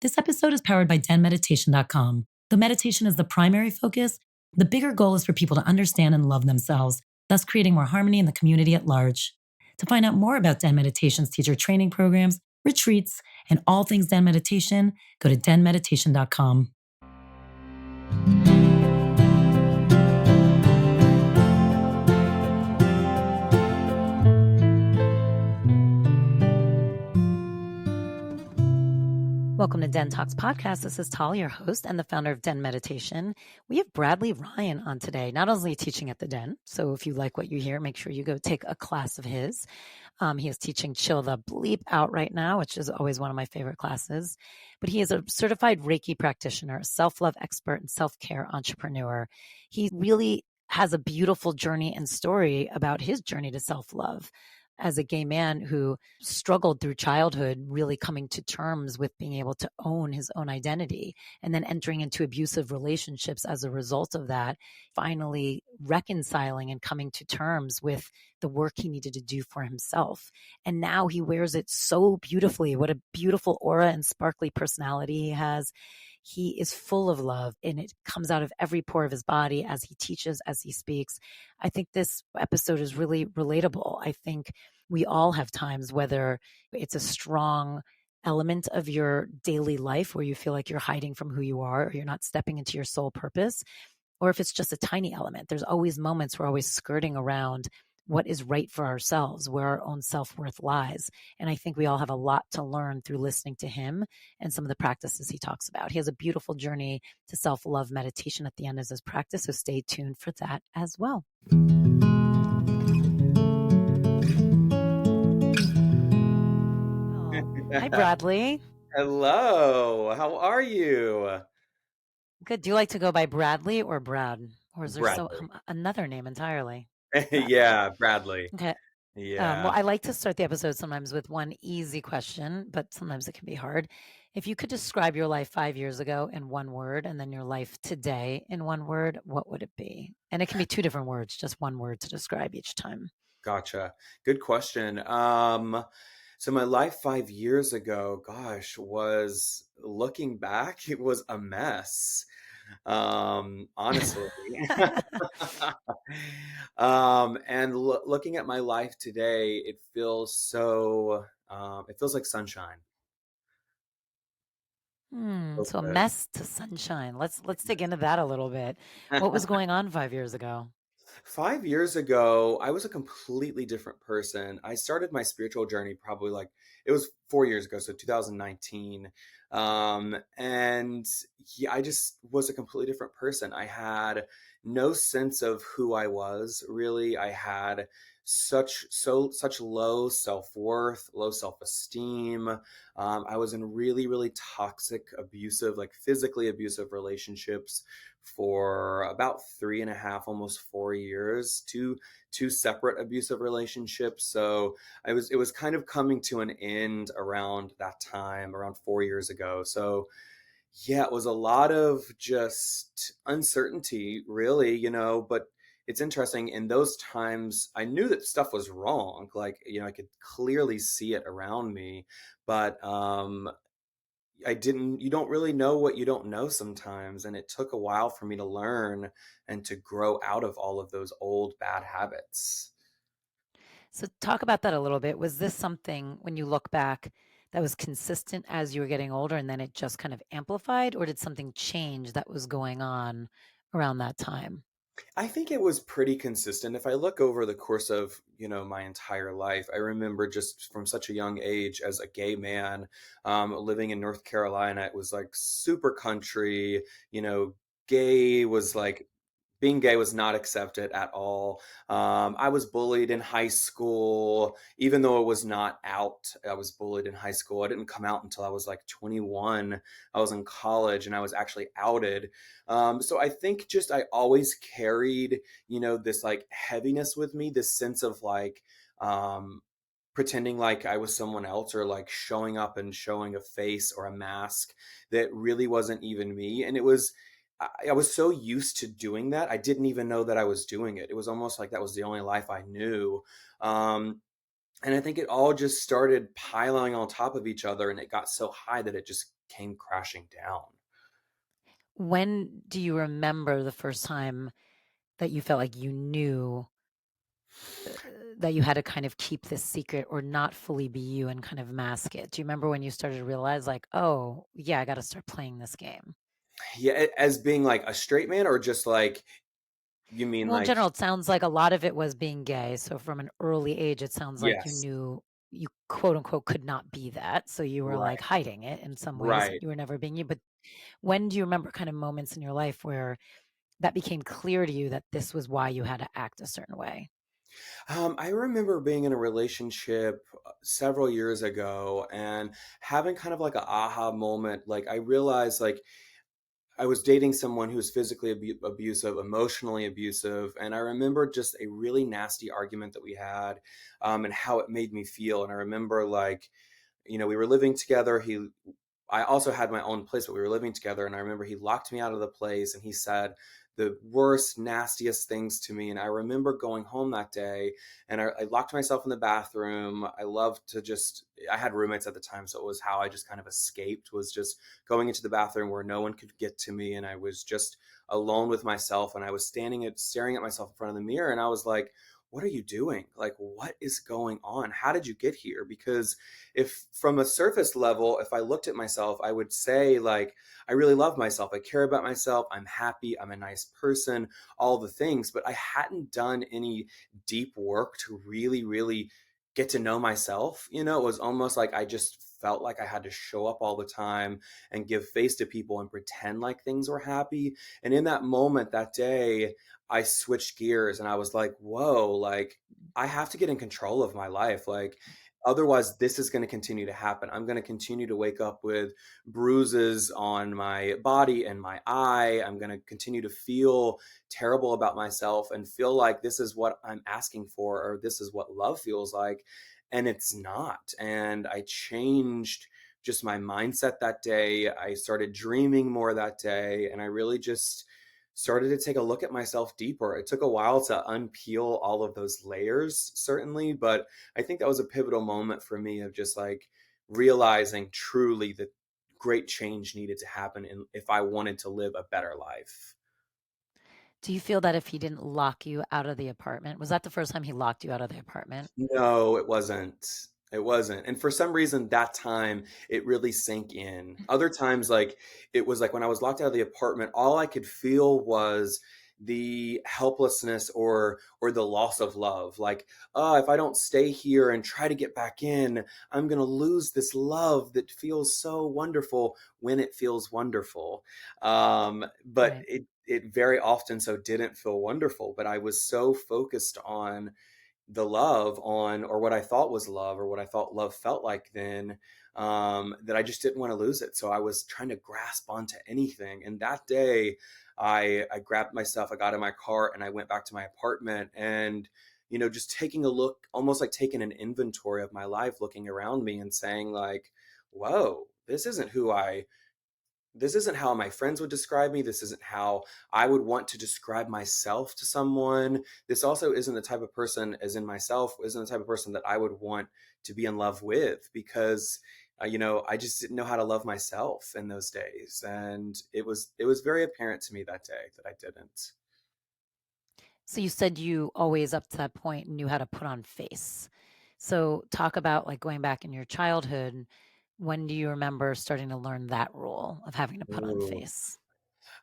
This episode is powered by DENmeditation.com. Though meditation is the primary focus, the bigger goal is for people to understand and love themselves, thus creating more harmony in the community at large. To find out more about Den Meditation's teacher training programs, retreats, and all things Den Meditation, go to DENmeditation.com. Welcome to DENtalks Podcast. This is Tal, your host and the founder of Den Meditation. We have Bradley Ryan on today, not only teaching at the Den, so if you like what you hear, make sure you go take a class of his. He is teaching Chill the Bleep Out right now, which is always one of my favorite classes. But he is a certified Reiki practitioner, a self-love expert, and self-care entrepreneur. He really has a beautiful journey and story about his journey to self-love. As a gay man who struggled through childhood, really coming to terms with being able to own his own identity and then entering into abusive relationships as a result of that, finally reconciling and coming to terms with the work he needed to do for himself. And now he wears it so beautifully. What a beautiful aura and sparkly personality he has. He is full of love, and it comes out of every pore of his body as he teaches, as he speaks. I think this episode is really relatable. I think we all have times, whether it's a strong element of your daily life where you feel like you're hiding from who you are, or you're not stepping into your soul purpose, or if it's just a tiny element. There's always moments we're always skirting around what is right for ourselves, where our own self-worth lies. And I think we all have a lot to learn through listening to him and some of the practices he talks about. He has a beautiful journey to self-love meditation at the end as his practice, so stay tuned for that as well. Hi, Bradley. Hello. How are you? Good. Do you like to go by Bradley or Brad? Or is there Bradley. another name entirely? Yeah, Bradley. Okay. Yeah. Well, I like to start the episode sometimes with one easy question, but sometimes it can be hard. If you could describe your life 5 years ago in one word and then your life today in one word, what would it be? And it can be two different words, just one word to describe each time. Gotcha. Good question. So my life 5 years ago, gosh, was looking back, it was a mess. Honestly. And looking at my life today, it feels it feels like sunshine. Feels So a good. mess to sunshine. Let's dig into that a little bit. What was going on 5 years ago? 5 years ago, I was a completely different person. I started my spiritual journey probably it was 4 years ago, so 2019. And yeah, I just was a completely different person. I had no sense of who I was, really. I had such low self-worth, low self-esteem. I was in really, really toxic, abusive, like physically abusive relationships for about 3.5, almost 4 years, two separate abusive relationships. So it was kind of coming to an end around that time, around 4 years ago. So yeah, it was a lot of just uncertainty, really, but it's interesting. In those times, I knew that stuff was wrong. I could clearly see it around me, but you don't really know what you don't know sometimes. And it took a while for me to learn and to grow out of all of those old bad habits. So talk about that a little bit. Was this something when you look back that was consistent as you were getting older and then it just kind of amplified, or did something change that was going on around that time? I think it was pretty consistent. If I look over the course of, my entire life, I remember just from such a young age as a gay man, living in North Carolina, it was like super country, gay was like being gay was not accepted at all. I was bullied in high school, even though it was not out. I was bullied in high school. I didn't come out until I was like 21. I was in college and I was actually outed. So I think just I always carried, this like heaviness with me, this sense of pretending like I was someone else, or like showing up and showing a face or a mask that really wasn't even me. And I was so used to doing that. I didn't even know that I was doing it. It was almost like that was the only life I knew. And I think it all just started piling on top of each other, and it got so high that it just came crashing down. When do you remember the first time that you felt like you knew uh, that you had to kind of keep this secret or not fully be you and kind of mask it? Do you remember when you started to realize like, oh, yeah, I got to start playing this game? Yeah, as being like a straight man, or just like, you mean Well, in like, general, it sounds like a lot of it was being gay. So from an early age, it sounds like you yes, knew you quote unquote could not be that. So you were like right, hiding it in some ways. right. You were never being you. But when do you remember kind of moments in your life where that became clear to you that this was why you had to act a certain way? I remember being in a relationship several years ago and having kind of like a aha moment. Like, I realized, like, I was dating someone who was physically abusive, emotionally abusive, and I remember just a really nasty argument that we had, and how it made me feel. And I remember, like, we were living together. I also had my own place, but we were living together. And I remember he locked me out of the place and he said the worst, nastiest things to me. And I remember going home that day, and I locked myself in the bathroom. I loved to I had roommates at the time. So it was how I just kind of escaped, was just going into the bathroom where no one could get to me. And I was just alone with myself. And I was staring at myself in front of the mirror. And I was like, what are you doing? Like, what is going on? How did you get here? Because if from a surface level, if I looked at myself, I would say, like, I really love myself. I care about myself. I'm happy. I'm a nice person, all the things. But I hadn't done any deep work to really, really get to know myself. It was almost like I just felt like I had to show up all the time and give face to people and pretend like things were happy. And in that moment, that day, I switched gears and I was like, whoa, like, I have to get in control of my life. Like, otherwise, this is going to continue to happen. I'm going to continue to wake up with bruises on my body and my eye. I'm going to continue to feel terrible about myself and feel like this is what I'm asking for, or this is what love feels like. And it's not. And I changed just my mindset that day. I started dreaming more that day. And I really just started to take a look at myself deeper. It took a while to unpeel all of those layers, certainly, but I think that was a pivotal moment for me, of just like realizing truly that great change needed to happen if I wanted to live a better life. Do you feel that if he didn't lock you out of the apartment, was that the first time he locked you out of the apartment? No, it wasn't. It wasn't. And for some reason, that time it really sank in. Other times, like, it was like when I was locked out of the apartment, all I could feel was the helplessness, or the loss of love. Like, oh, if I don't stay here and try to get back in, I'm gonna lose this love that feels so wonderful when it feels wonderful. But Right. it very often so didn't feel wonderful. But I was so focused on the love, on, or what I thought was love, or what I thought love felt like then, that I just didn't want to lose it. So I was trying to grasp onto anything. And that day, I grabbed my stuff, I got in my car, and I went back to my apartment. And just taking a look, almost like taking an inventory of my life, looking around me and saying, like, whoa, this isn't how my friends would describe me. This isn't how I would want to describe myself to someone. This also isn't the type of person, as in myself, isn't the type of person that I would want to be in love with, because I just didn't know how to love myself in those days. And it was very apparent to me that day that I didn't. So you said you always up to that point knew how to put on face. So talk about like going back in your childhood. When do you remember starting to learn that rule of having to put on Ooh. face?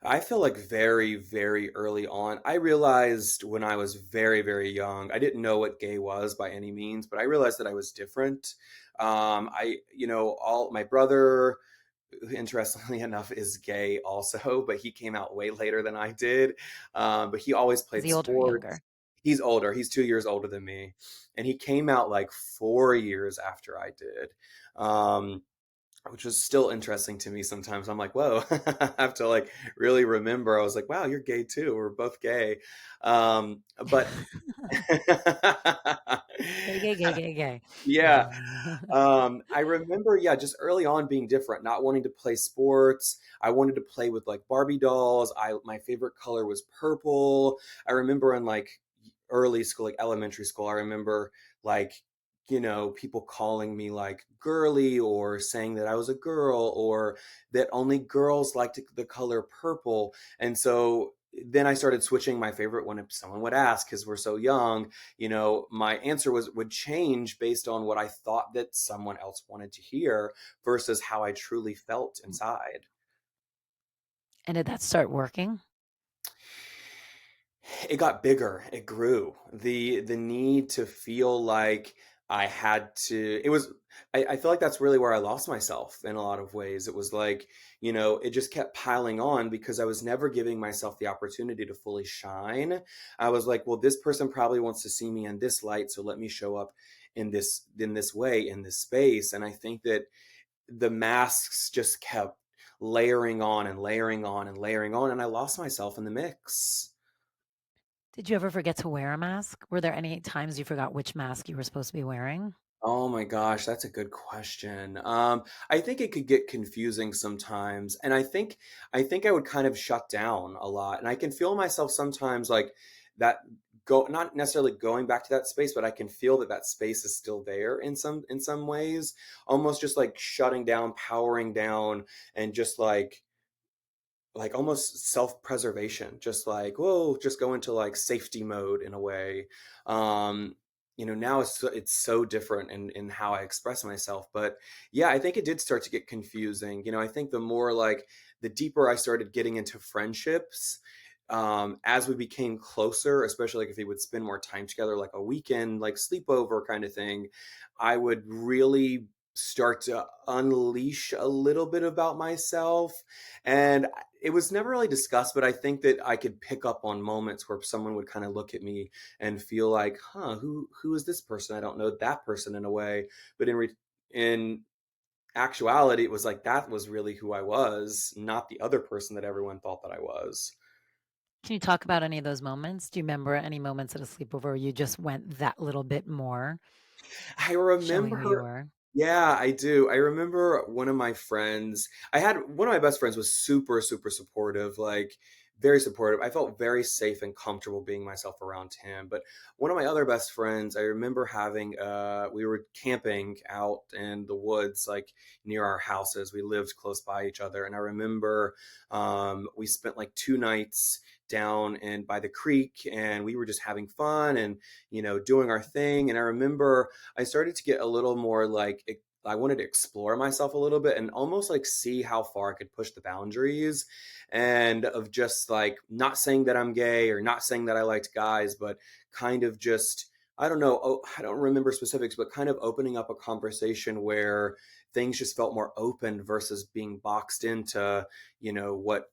I feel like very, very early on, I realized when I was very, very young, I didn't know what gay was by any means, but I realized that I was different. All my brother, who interestingly enough is gay also, but he came out way later than I did. But he always Is played he older or sports. younger? He's older. He's 2 years older than me, and he came out like 4 years after I did. Um, which was still interesting to me sometimes. I'm like, whoa, I have to like really remember. I was like, wow, you're gay too. We're both gay. But Gay, gay, gay, gay, gay. yeah, I remember, yeah, just early on being different, not wanting to play sports. I wanted to play with like Barbie dolls. My favorite color was purple. I remember in like early school, like elementary school, I remember like people calling me like girly or saying that I was a girl or that only girls liked the color purple. And so then I started switching my favorite when someone would ask, because we're so young, my answer would change based on what I thought that someone else wanted to hear versus how I truly felt inside. And did that start working? It got bigger, it grew. The need to feel like I had to it was I feel like that's really where I lost myself in a lot of ways. It was like, it just kept piling on because I was never giving myself the opportunity to fully shine. I was like, well, this person probably wants to see me in this light, so let me show up in this way, in this space. And I think that the masks just kept layering on and layering on and layering on, and I lost myself in the mix. Did you ever forget to wear a mask? Were there any times you forgot which mask you were supposed to be wearing? Oh my gosh, that's a good question. I think it could get confusing sometimes, and I think I would kind of shut down a lot, and I can feel myself sometimes like that not necessarily going back to that space, but I can feel that that space is still there in some ways, almost just like shutting down, powering down, and just like almost self-preservation, just like, whoa, just go into like safety mode in a way. um Now it's so different in how I express myself. But yeah, I think it did start to get confusing. I think the deeper I started getting into friendships, as we became closer, especially like if we would spend more time together, like a weekend like sleepover kind of thing, I would really start to unleash a little bit about myself. And it was never really discussed, but I think that I could pick up on moments where someone would kind of look at me and feel like, huh, who is this person? I don't know that person in a way. But in actuality, it was like that was really who I was, not the other person that everyone thought that I was. Can you talk about any of those moments? Do you remember any moments at a sleepover where you just went that little bit more, I showing remember who you were? Yeah, I do. I remember one of my friends, I had one of my best friends was super, super supportive, like very supportive. I felt very safe and comfortable being myself around him. But one of my other best friends, I remember we were camping out in the woods, like near our houses. We lived close by each other. And I remember we spent like 2 nights down and by the creek, and we were just having fun and, doing our thing. And I remember I started to get a little more like I wanted to explore myself a little bit and almost like see how far I could push the boundaries, and of just like not saying that I'm gay or not saying that I liked guys, but kind of just, I don't know, I don't remember specifics, but kind of opening up a conversation where things just felt more open versus being boxed into, what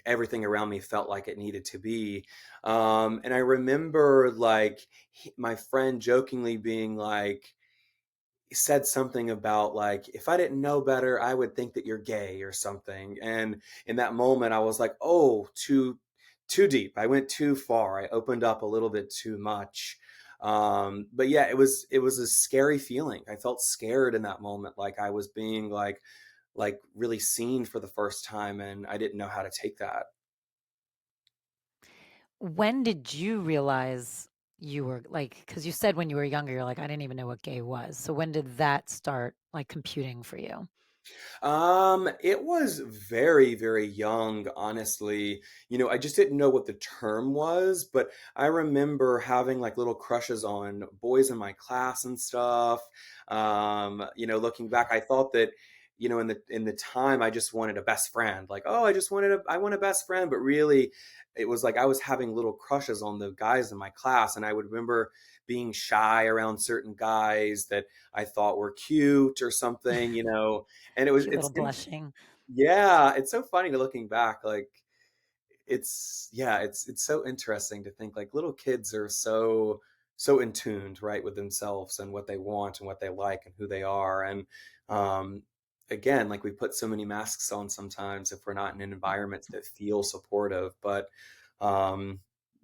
everything around me felt like it needed to be. And I remember like my friend jokingly being like, said something about like, if I didn't know better, I would think that you're gay or something. And in that moment, I was like, oh, too deep. I went too far. I opened up a little bit too much. But yeah, it was a scary feeling. I felt scared in that moment, like I was being like really seen for the first time, and I didn't know how to take that. When did you realize you were like, because you said when you were younger, you're like, I didn't even know what gay was. So when did that start like computing for you? It was very, very young, honestly. I just didn't know what the term was, but I remember having like little crushes on boys in my class and stuff. Looking back, I thought that, in the time I just wanted a best friend. Like, oh, I want a best friend, but really it was like I was having little crushes on the guys in my class, and I would remember being shy around certain guys that I thought were cute or something, and it was Cute it's little blushing. yeah, it's so funny to looking back. Like it's so interesting to think like little kids are so in tuned, right, with themselves and what they want and what they like and who they are. And um again, like we put so many masks on sometimes if we're not in environments that feel supportive. But um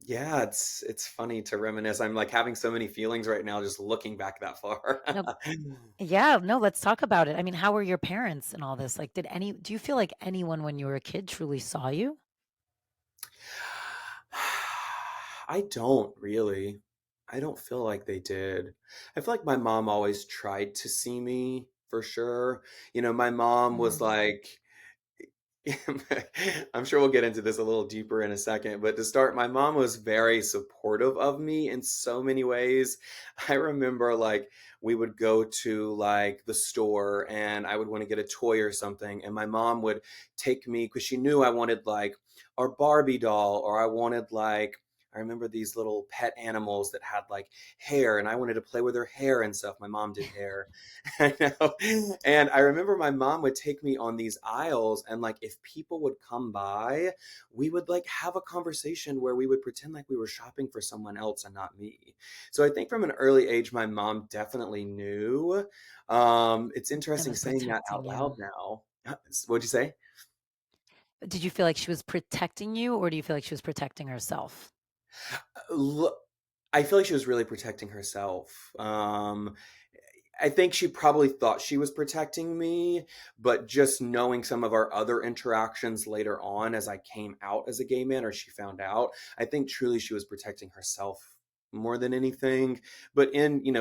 yeah, it's funny to reminisce. I'm like having so many feelings right now just looking back that far. No, yeah, no, let's talk about it. I mean, how were your parents in all this? Like, do you feel like anyone when you were a kid truly saw you? I don't really. I don't feel like they did. I feel like my mom always tried to see me for sure. My mom was Mm. like, I'm sure we'll get into this a little deeper in a second, but to start, my mom was very supportive of me in so many ways. I remember like we would go to like the store and I would want to get a toy or something, and my mom would take me because she knew I wanted like our Barbie doll, or I remember these little pet animals that had like hair, and I wanted to play with her hair and stuff. My mom did hair. I know. And I remember my mom would take me on these aisles, and like if people would come by, we would like have a conversation where we would pretend like we were shopping for someone else and not me. So I think from an early age, my mom definitely knew. It's And interesting was saying that protecting out you. loud now. What'd you say? Did you feel like she was protecting you, or do you feel like she was protecting herself? L- I feel like she was really protecting herself. I think she probably thought she was protecting me, but just knowing some of our other interactions later on as I came out as a gay man, or she found out, I think truly she was protecting herself more than anything. But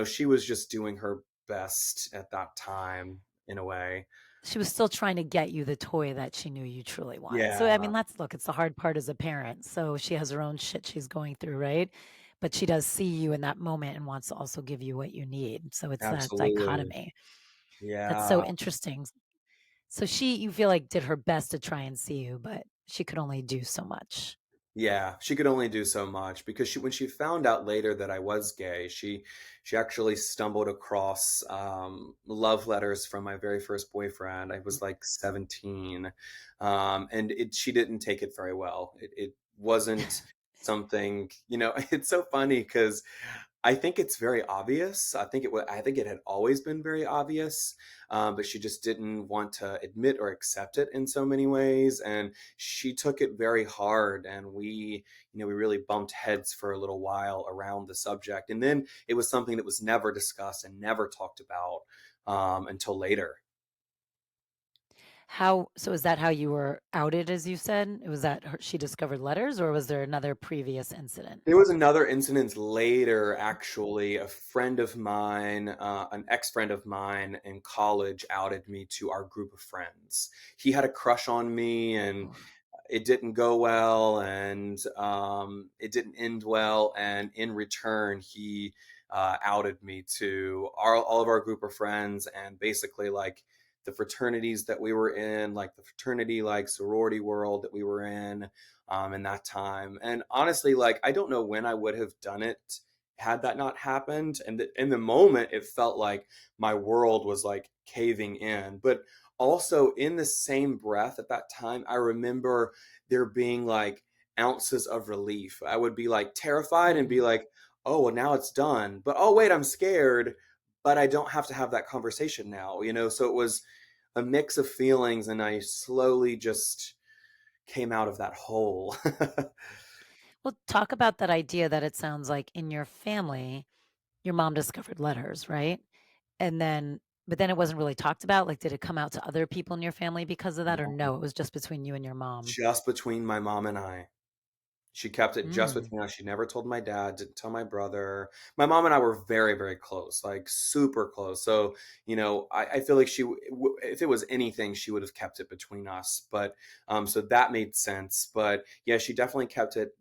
she was just doing her best at that time in a way. She was still trying to get you the toy that she knew you truly wanted. So, I Yeah, mean, look, it's the hard part as a parent. So she has her own shit she's going through, right? But she does see you in that moment and wants to also give you what you need. So it's that absolutely. dichotomy. That's so Yeah. interesting. So you feel like, did her best to try and see you, but she could only do so much. Yeah, she could only do so much because when she found out later that I was gay, she actually stumbled across love letters from my very first boyfriend. I was like 17, and she didn't take it very well. It wasn't something, it's so funny because I think it's very obvious. I think it had always been very obvious, but she just didn't want to admit or accept it in so many ways, and she took it very hard. And we really bumped heads for a little while around the subject, and then it was something that was never discussed and never talked about until later. So is that how you were outed, as you said? Was that she discovered letters, or was there another previous incident? There was another incident later, actually. A friend of mine, an ex-friend of mine in college, outed me to our group of friends. He had a crush on me, and it didn't go well, and it didn't end well. And in return, he outed me to all of our group of friends, and basically like the fraternities that we were in, like the fraternity, like sorority world that we were in that time. And honestly, like I don't know when I would have done it had that not happened. And in the moment, it felt like my world was like caving in, but also in the same breath at that time, I remember there being like ounces of relief. I would be like terrified and be Mm. like, oh, well, now it's done. But oh, wait, I'm scared, but I don't have to have that conversation now. So it was a mix of feelings, and I slowly just came out of that hole. Well, talk about that idea that it sounds like in your family, your mom discovered letters, right? And then, but then it wasn't really talked about. Like, did it come out to other people in your family because of that, or no? It was just between you and your mom. Just between my mom and I. She kept it just Mm. between us. She never told my dad, didn't tell my brother. My mom and I were very, very close, like super close. So, I feel like if it was anything, she would have kept it between us. But so that made sense. But yeah, she definitely kept it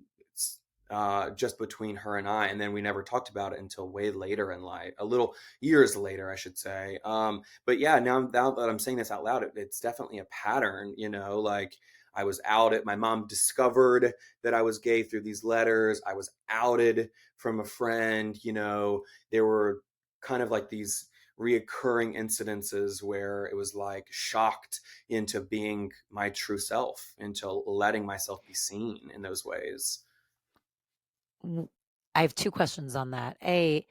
just between her and I. And then we never talked about it until way later in life, a little years later, I should say. But yeah, now that I'm saying this out loud, it's definitely a pattern, like I was outed. My mom discovered that I was gay through these letters. I was outed from a friend. There were kind of like these reoccurring incidences where it was like shocked into being my true self, into letting myself be seen in those ways. W- I have two questions on that. A,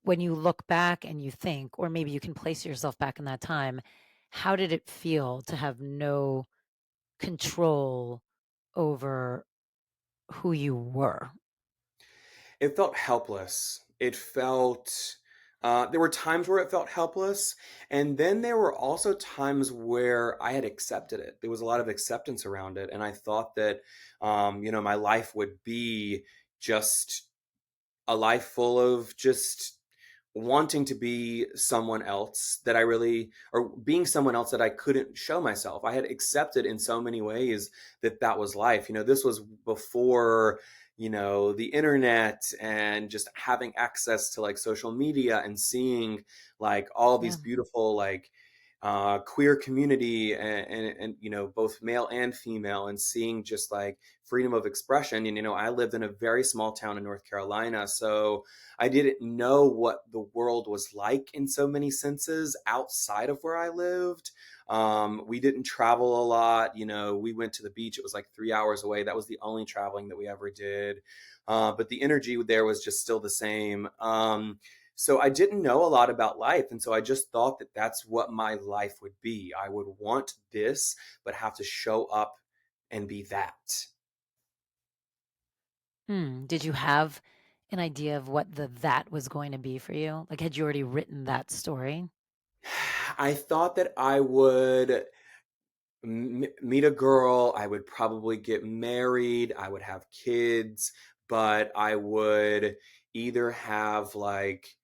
when you look back and you think, or maybe you can place yourself back in that time, how did it feel to have no control over who you were? It felt helpless. There were times where it felt helpless. And then there were also times where I had accepted it. There was a lot of acceptance around it. And I thought that, my life would be just a life full of just wanting to be someone else that I really, or being someone else that I couldn't show myself. I had accepted in so many ways that that was life. This was before, the internet and just having access to like social media and seeing like all these Yeah. beautiful, like, queer community and both male and female, and seeing just like freedom of expression. And I lived in a very small town in North Carolina, so I didn't know what the world was like in so many senses outside of where I lived. We didn't travel a lot. We went to the beach. It was like 3 hours away. That was the only traveling that we ever did. But the energy there was just still the same. So I didn't know a lot about life. And so I just thought that that's what my life would be. I would want this, but have to show up and be that. Did you have an idea of what that was going to be for you? Like, had you already written that story? I thought that I would meet a girl, I would probably get married, I would have kids, but I would either have like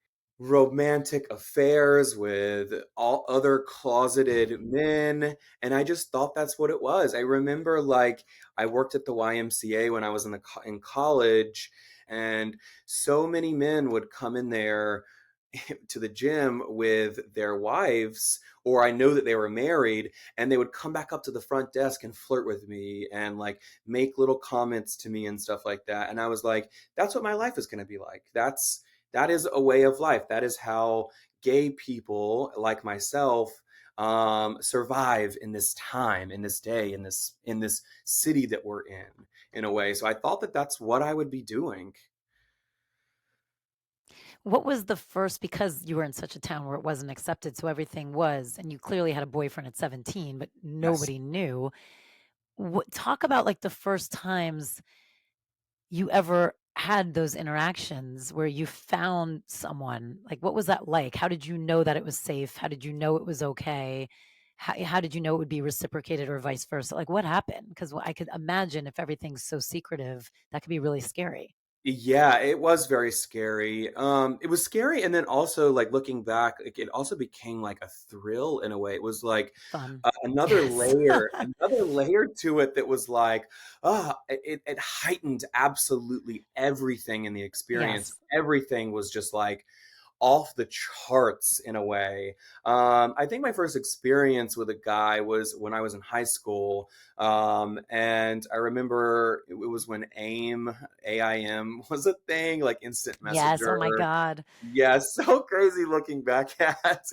romantic affairs with all other closeted men. And I just thought that's what it was. I remember like I worked at the YMCA when I was in college, and so many men would come in there to the gym with their wives, or I know that they were married, and they would come back up to the front desk and flirt with me and like make little comments to me and stuff like that. And I was like, that's what my life is going to be like. That is a way of life. That is how gay people like myself survive in this time, in this day, in this city that we're in a way. So I thought that that's what I would be doing. What was the first, because you were in such a town where it wasn't accepted, so everything was, and you clearly had a boyfriend at 17, but Yes. nobody knew. Talk about like the first times you ever had those interactions where you found someone. Like, what was that like? How did you know that it was safe? How did you know it was okay? How did you know it would be reciprocated or vice versa? Like, what happened? Because I could imagine if everything's so secretive, that could be really scary. Yeah, it was very scary. It was scary, and then also like looking back, like it also became like a thrill in a way. It was like Fun. Yes. another layer to it that was like, it heightened absolutely everything in the experience. Yes. Everything was just like off the charts in a way. I think my first experience with a guy was when I was in high school. And I remember it was when AIM was a thing, like instant Yes. Oh my messenger. God. Yeah, so crazy looking back at.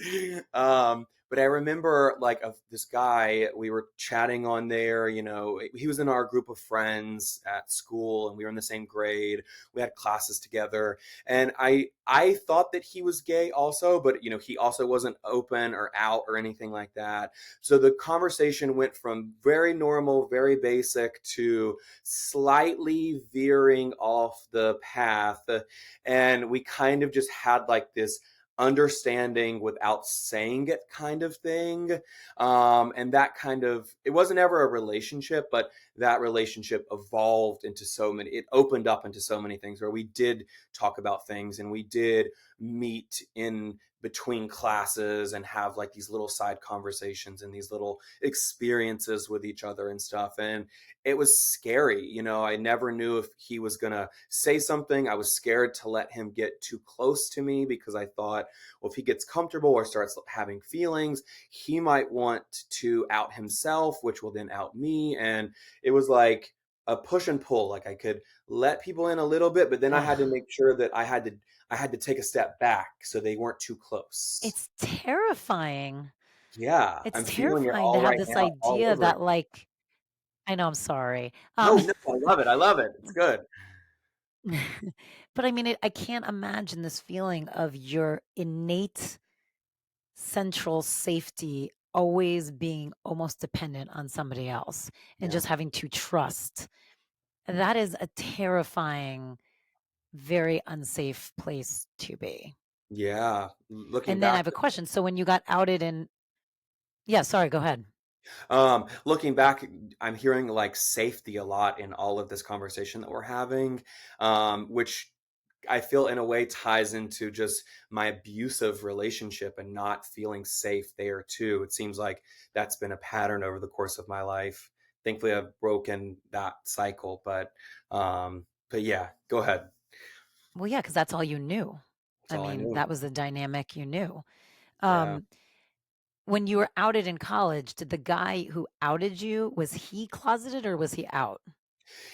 But I remember like of this guy, we were chatting on there, he was in our group of friends at school, and we were in the same grade. We had classes together, and I thought that he was gay also, but he also wasn't open or out or anything like that. So the conversation went from very normal, very basic, to slightly veering off the path, and we kind of just had like this understanding without saying it kind of thing. And that kind of, it wasn't ever a relationship, but that relationship evolved into it opened up into so many things where we did talk about things, and we did meet in between classes and have like these little side conversations and these little experiences with each other and stuff. And it was scary. I never knew if he was going to say something. I was scared to let him get too close to me, because I thought, well, if he gets comfortable or starts having feelings, he might want to out himself, which will then out me. And it was like a push and pull. Like I could let people in a little bit, but then I had to Ugh. make sure that I had to take a step back so they weren't too close. It's terrifying. Yeah, It's I'm feeling it terrifying to all have right this now, all idea over that, again. like, I know, I'm sorry. No, no, I love it. I love it. It's good. But I mean, I can't imagine this feeling of your innate central safety always being almost dependent on somebody else and Yeah. just having to trust. That is a terrifying, very unsafe place to be. Yeah. Looking And then I back, have a question. So when you got outed in, yeah, sorry, go ahead. looking back, I'm hearing like safety a lot in all of this conversation that we're having, which I feel in a way ties into just my abusive relationship and not feeling safe there too. It seems like that's been a pattern over the course of my life. Thankfully, I've broken that cycle, but yeah, go ahead. Well, yeah, because that's all you knew. That's I all I mean, knew. that was the dynamic you knew. Yeah. Um, when you were outed in college, did the guy who outed you, was he closeted or was he out?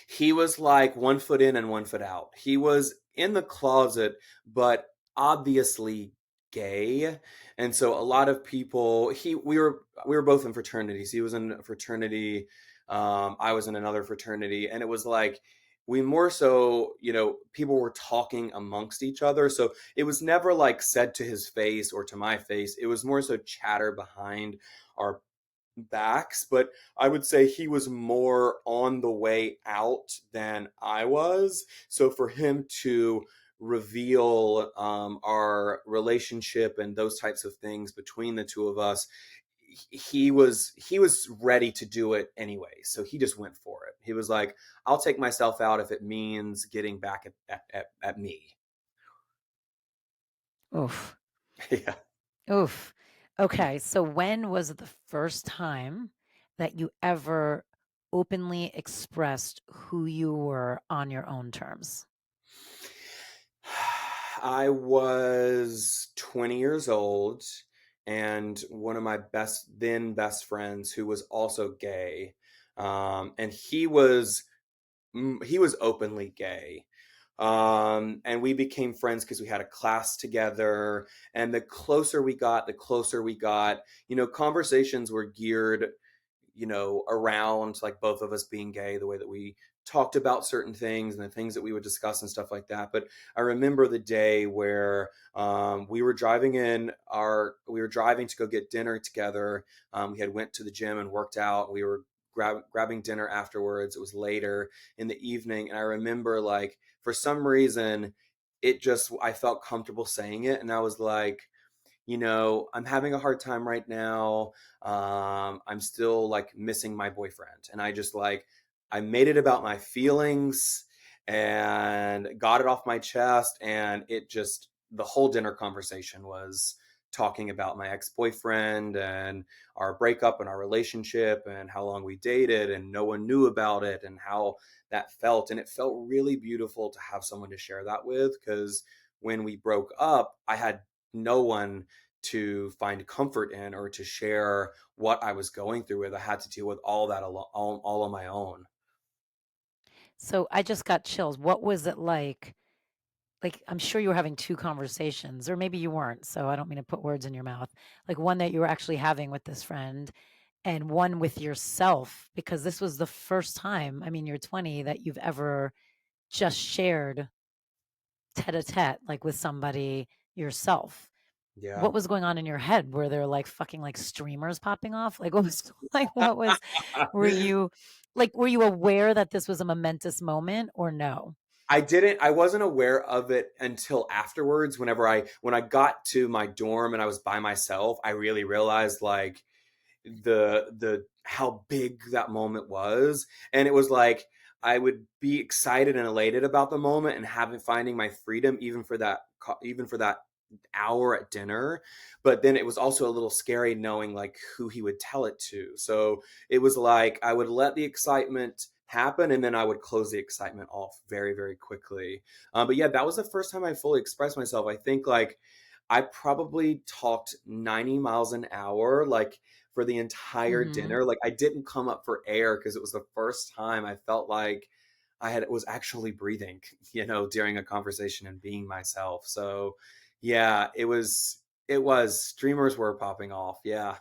He was like 1 foot in and 1 foot out. He was in the closet, but obviously gay. And so a lot of people, we were both in fraternities. He was in a fraternity. I was in another fraternity. And it was like, we more so, people were talking amongst each other. So it was never like said to his face or to my face. It was more so chatter behind our backs, but I would say he was more on the way out than I was. So for him to reveal our relationship and those types of things between the two of us, he was ready to do it anyway. So he just went for it. He was like, "I'll take myself out if it means getting back at me." Oof. Yeah. Oof. Okay, so when was the first time that you ever openly expressed who you were on your own terms? I was 20 years old, and one of my best friends who was also gay, and he was openly gay. And we became friends because we had a class together. And the closer we got, conversations were geared, around like both of us being gay, the way that we talked about certain things and the things that we would discuss and stuff like that. But I remember the day where we were driving to go get dinner together. We had went to the gym and worked out. We were grabbing dinner afterwards. It was later in the evening, and I remember like for some reason I felt comfortable saying it, and I was like, I'm having a hard time right now. I'm still like missing my boyfriend. And I made it about my feelings and got it off my chest. And the whole dinner conversation was talking about my ex boyfriend and our breakup and our relationship and how long we dated and no one knew about it and how that felt. And it felt really beautiful to have someone to share that with, because when we broke up, I had no one to find comfort in or to share what I was going through with. I had to deal with all that all on my own. So I just got chills. What was it like? Like, I'm sure you were having two conversations, or maybe you weren't. So I don't mean to put words in your mouth. Like one that you were actually having with this friend and one with yourself, because this was the first time, I mean, you're 20, that you've ever just shared tete a tete, like with somebody yourself. Yeah. What was going on in your head? Were there like fucking like streamers popping off? Like what was like what was were you were you aware that this was a momentous moment or no? I wasn't aware of it until afterwards. When I got to my dorm and I was by myself, I really realized like the how big that moment was. And it was like I would be excited and elated about the moment and having finding my freedom even for that hour at dinner. But then it was also a little scary knowing like who he would tell it to. So it was like I would let the excitement happen and then I would close the excitement off very, very quickly. But yeah, that was the first time I fully expressed myself. I think like I probably talked 90 miles an hour, like for the entire Mhm. dinner. Like I didn't come up for air because it was the first time I felt like I was actually breathing, during a conversation and being myself. So yeah, it was streamers were popping off. Yeah.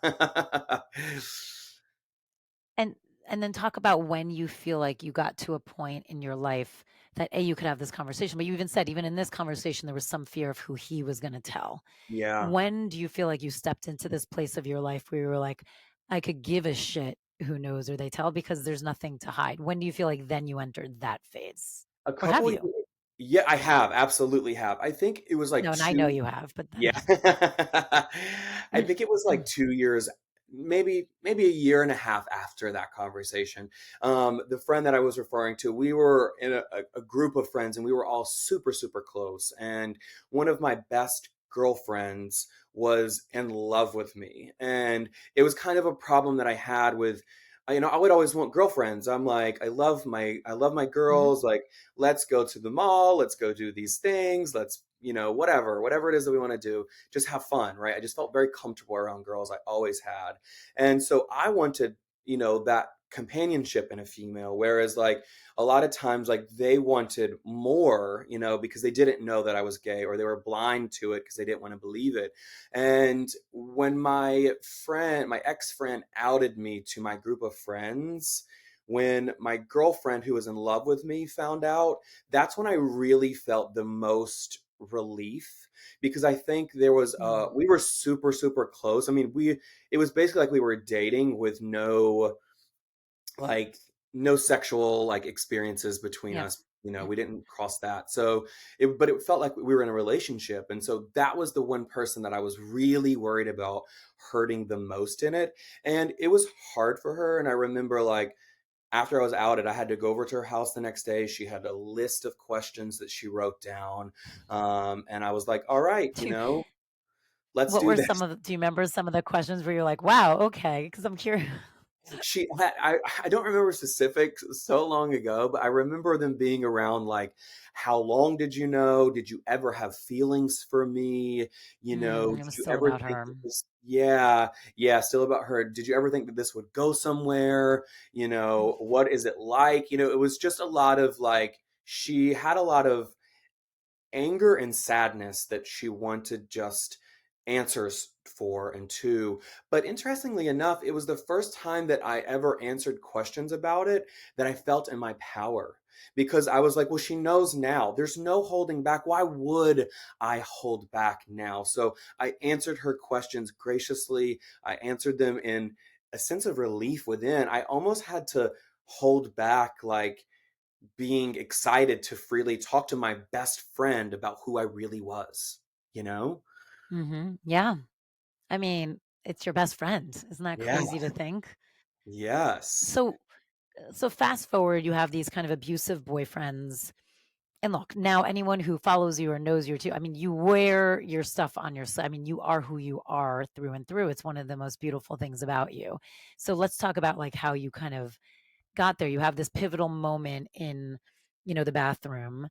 And and then talk about when you feel like you got to a point in your life that A, you could have this conversation, but you even said even in this conversation there was some fear of who he was going to tell. Yeah. When do you feel like you stepped into this place of your life where you were like, I could give a shit who knows or they tell because there's nothing to hide? When do you feel like then you entered that phase? A Or have couple you? Yeah, I have, absolutely have. I think it was like No, and I know 2 you have, but then Yeah. I think it was like 2 years. maybe a year and a half after that conversation. The friend that I was referring to, we were in a group of friends, and we were all super super close. And one of my best girlfriends was in love with me, and it was kind of a problem that I had with. I would always want girlfriends. I'm like, I love my Hmm. girls. Like, let's go to the mall. Let's go do these things. Let's, whatever it is that we want to do, just have fun, right? I just felt very comfortable around girls. I always had. And so I wanted, that companionship in a female, whereas like a lot of times like they wanted more, because they didn't know that I was gay, or they were blind to it because they didn't want to believe it. And when my ex-friend outed me to my group of friends, when my girlfriend who was in love with me found out, that's when I really felt the most relief, because I think there was Mm. we were super super close. I mean, it was basically like we were dating with like no sexual like experiences between Yep. us. Yep. We didn't cross that. So but it felt like we were in a relationship. And so that was the one person that I was really worried about hurting the most in it. And it was hard for her. And I remember like after I was outed, I had to go over to her house the next day. She had a list of questions that she wrote down. And I was like, all right, Do you, let's what do were this. some of the, do you remember some of the questions where you're like, wow, okay? Because I'm curious. I don't remember specifics, so long ago, but I remember them being around like, how long did you know? Did you ever have feelings for me? It Did was you still ever about think her. that this, yeah, yeah, still about her. Did you ever think that this would go somewhere? What is it like? It was just a lot of like, she had a lot of anger and sadness that she wanted just answers for and to. But interestingly enough, it was the first time that I ever answered questions about it that I felt in my power, because I was like, well, she knows now. There's no holding back. Why would I hold back now? So I answered her questions graciously. I answered them in a sense of relief within. I almost had to hold back, like, being excited to freely talk to my best friend about who I really was, you know? Yeah. I mean, it's your best friend. Isn't that Yeah. crazy to think? Yes. So, so fast forward, you have these kind of abusive boyfriends. And look, now anyone who follows you or knows you too, I mean, you wear your stuff on your I mean, you are who you are through and through. It's one of the most beautiful things about you. So let's talk about like how you kind of got there. You have this pivotal moment in, the bathroom.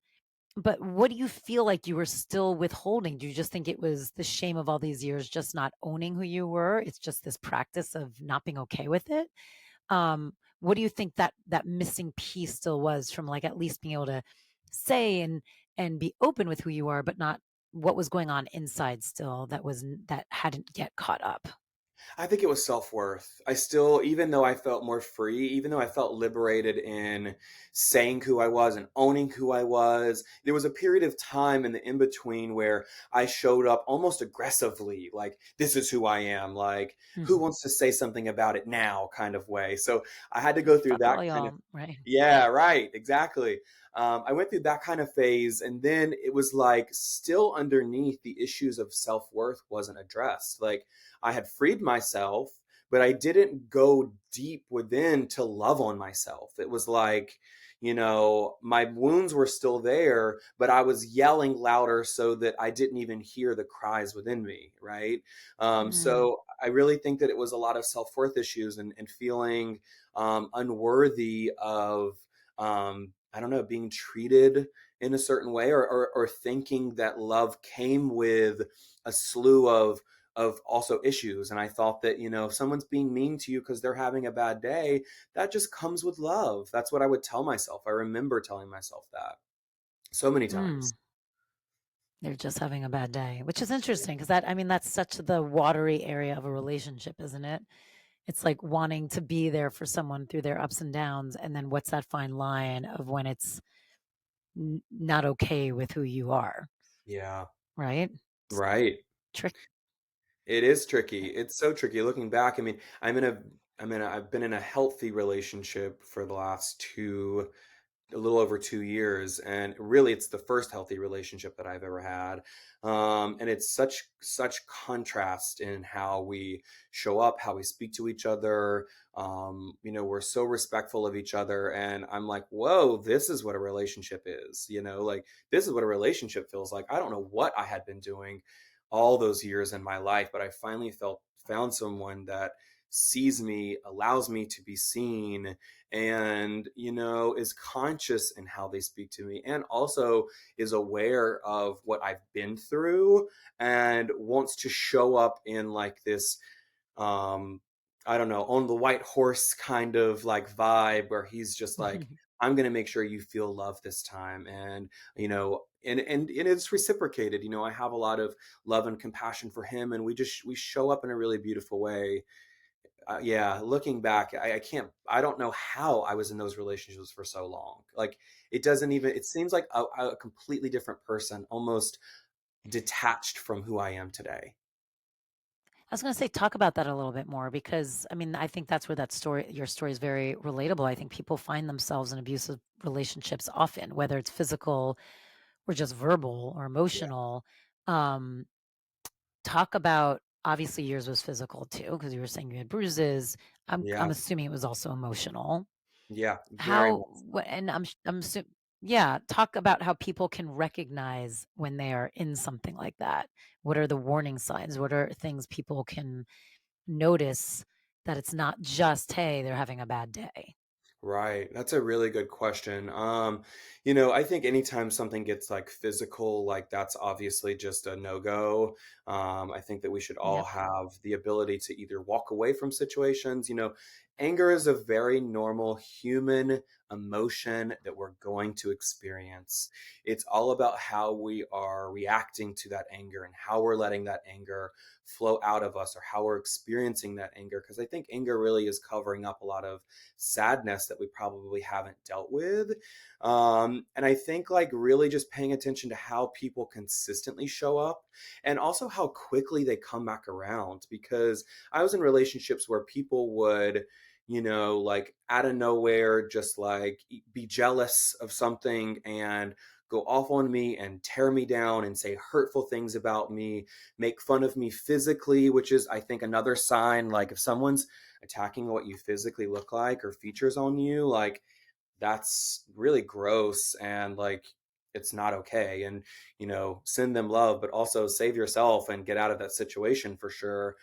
But what do you feel like you were still withholding? Do you just think it was the shame of all these years just not owning who you were? It's just this practice of not being okay with it? What do you think that missing piece still was from like at least being able to say and be open with who you are, but not what was going on inside still that hadn't yet caught up? I think it was self-worth. I still, even though I felt more free, even though I felt liberated in saying who I was and owning who I was, there was a period of time in the in between where I showed up almost aggressively, like, this is who I am, like, who Mhm. wants to say something about it now kind of way. So I had to go through Fuck that all kind of, y'all, right? yeah, right, exactly. I went through that kind of phase, and then it was like still underneath the issues of self-worth wasn't addressed. Like, I had freed myself, but I didn't go deep within to love on myself. It was like, my wounds were still there, but I was yelling louder so that I didn't even hear the cries within me, right? Mm. So I really think that it was a lot of self worth issues, and feeling unworthy of, I don't know, being treated in a certain way, or thinking that love came with a slew of also issues. And I thought that, if someone's being mean to you because they're having a bad day, that just comes with love. That's what I would tell myself. I remember telling myself that so many times. Mm. They're just having a bad day, which is interesting because I mean, that's such the watery area of a relationship, isn't it? It's like wanting to be there for someone through their ups and downs. And then what's that fine line of when it's not okay with who you are, Yeah, right? It's right. tricky. It is tricky. It's so tricky looking back. I mean, I've been in a healthy relationship for the last a little over 2 years, and really it's the first healthy relationship that I've ever had. And it's such contrast in how we show up, how we speak to each other. We're so respectful of each other, and I'm like, whoa, this is what a relationship is. Like, this is what a relationship feels like. I don't know what I had been doing all those years in my life, but I finally found someone that sees me, allows me to be seen, and is conscious in how they speak to me, and also is aware of what I've been through, and wants to show up in like this, um I don't know, on the white horse kind of like vibe, where he's just like, I'm going to make sure you feel love this time. And and it's reciprocated. I have a lot of love and compassion for him, and we show up in a really beautiful way. Yeah, looking back, I can't, I don't know how I was in those relationships for so long. Like, it doesn't even, it seems like a completely different person, almost detached from who I am today. I was going to say, talk about that a little bit more because I mean, I think that's where your story is very relatable. I think people find themselves in abusive relationships often, whether it's physical or just verbal or Yeah. emotional. Um, Talk about, obviously yours was physical too, because you were saying you had bruises. I'm Yeah. assuming it was also emotional. Yeah. Very How, much. what, and yeah, talk about how people can recognize when they are in something like that. What are the warning signs? What are things people can notice that it's not just, hey, they're having a bad day? Right. That's a really good question. I think anytime something gets like physical, like that's obviously just a no-go. I think that we should all Yep. have the ability to either walk away from situations. Anger is a very normal human emotion that we're going to experience. It's all about how we are reacting to that anger and how we're letting that anger flow out of us, or how we're experiencing that anger. Because I think anger really is covering up a lot of sadness that we probably haven't dealt with. And I think like really just paying attention to how people consistently show up, and also how quickly they come back around. Because I was in relationships where people would, like out of nowhere, just like be jealous of something and go off on me and tear me down and say hurtful things about me, make fun of me physically, which is, I think, another sign. Like, if someone's attacking what you physically look like or features on you, like, that's really gross, and like, it's not okay. And send them love, but also save yourself and get out of that situation for sure.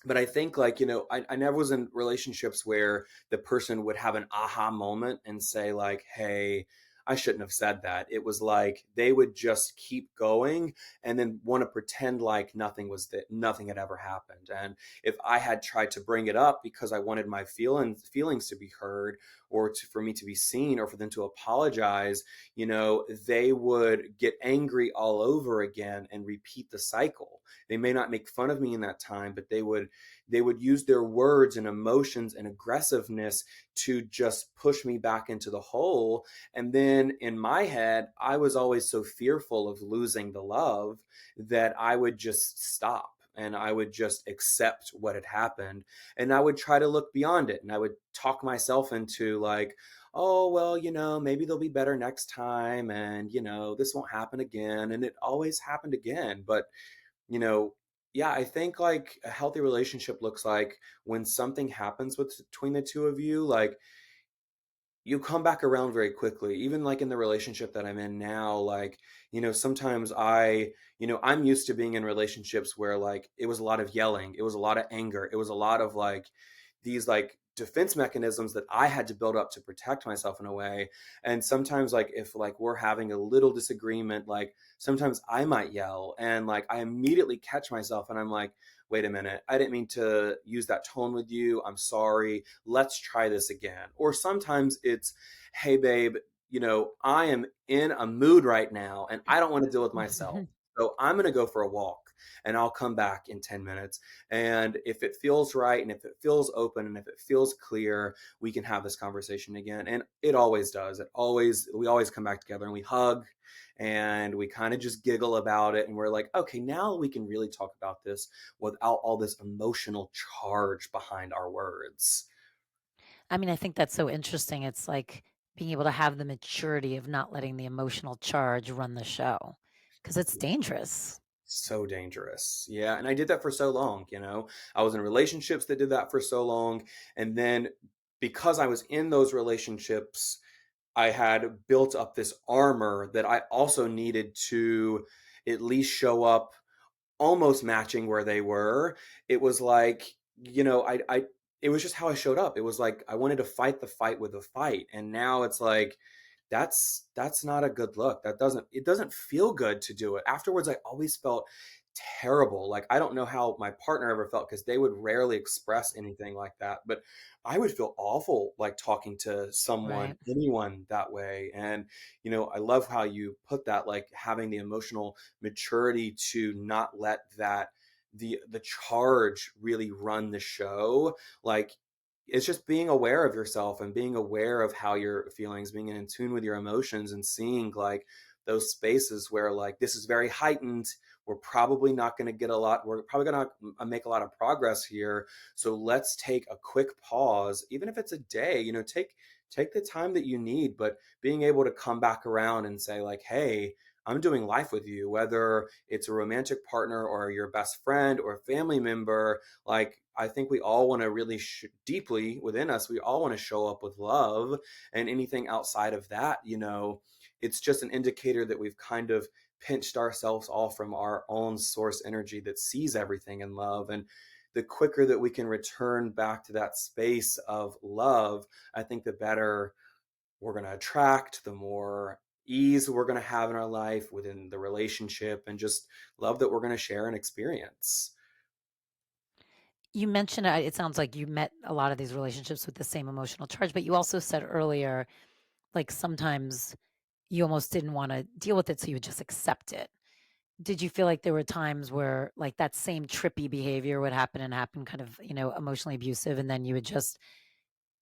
But I think, like, I never was in relationships where the person would have an aha moment and say like, hey, I shouldn't have said that. It was like they would just keep going, and then want to pretend like nothing had ever happened. And if I had tried to bring it up because I wanted my feelings to be heard, or for me to be seen, or for them to apologize, they would get angry all over again and repeat the cycle. They may not make fun of me in that time, but they would use their words and emotions and aggressiveness to just push me back into the hole. And then in my head, I was always so fearful of losing the love that I would just stop, and I would just accept what had happened, and I would try to look beyond it, and I would talk myself into like, oh, well, maybe they'll be better next time, and this won't happen again. And it always happened again. But you know, yeah, I think like a healthy relationship looks like, when something happens between the two of you, like, you come back around very quickly. Even like in the relationship that I'm in now, like, sometimes I'm used to being in relationships where like it was a lot of yelling, it was a lot of anger, it was a lot of like these like defense mechanisms that I had to build up to protect myself in a way. And sometimes, like, if like we're having a little disagreement, like sometimes I might yell, and like I immediately catch myself and I'm like, wait a minute, I didn't mean to use that tone with you. I'm sorry. Let's try this again. Or sometimes it's, hey, babe, I am in a mood right now and I don't want to deal with myself. So I'm going to go for a walk, and I'll come back in 10 minutes. And if it feels right, and if it feels open, and if it feels clear, we can have this conversation again. And it always does. We always come back together, and we hug, and we kind of just giggle about it. And we're like, okay, now we can really talk about this without all this emotional charge behind our words. I mean, I think that's so interesting. It's like being able to have the maturity of not letting the emotional charge run the show because it's dangerous. So dangerous. Yeah. And I did that for so long, I was in relationships that did that for so long. And then because I was in those relationships, I had built up this armor that I also needed to at least show up almost matching where they were. It was like, it was just how I showed up. It was like I wanted to fight the fight with the fight. And now it's like that's not a good look. It doesn't feel good to do it. Afterwards, I always felt terrible. Like I don't know how my partner ever felt because they would rarely express anything like that. But I would feel awful like talking to someone, Right. anyone that way. And, I love how you put that, like having the emotional maturity to not let that the charge really run the show. Like it's just being aware of yourself and being aware of how you're feelings, being in tune with your emotions and seeing like those spaces where like this is very heightened. We're probably not going to get a lot. We're probably going to make a lot of progress here. So let's take a quick pause, even if it's a day, take the time that you need, but being able to come back around and say like, hey, I'm doing life with you, whether it's a romantic partner or your best friend or family member. Like, I think we all want to really deeply within us, we all want to show up with love. And anything outside of that, it's just an indicator that we've kind of pinched ourselves off from our own source energy that sees everything in love. And the quicker that we can return back to that space of love, I think the better we're going to attract, the more ease we're going to have in our life within the relationship, and just love that we're going to share and experience. You mentioned it sounds like you met a lot of these relationships with the same emotional charge, but you also said earlier, like sometimes you almost didn't want to deal with it, so you would just accept it. Did you feel like there were times where like that same trippy behavior would happen kind of, emotionally abusive, and then you would just,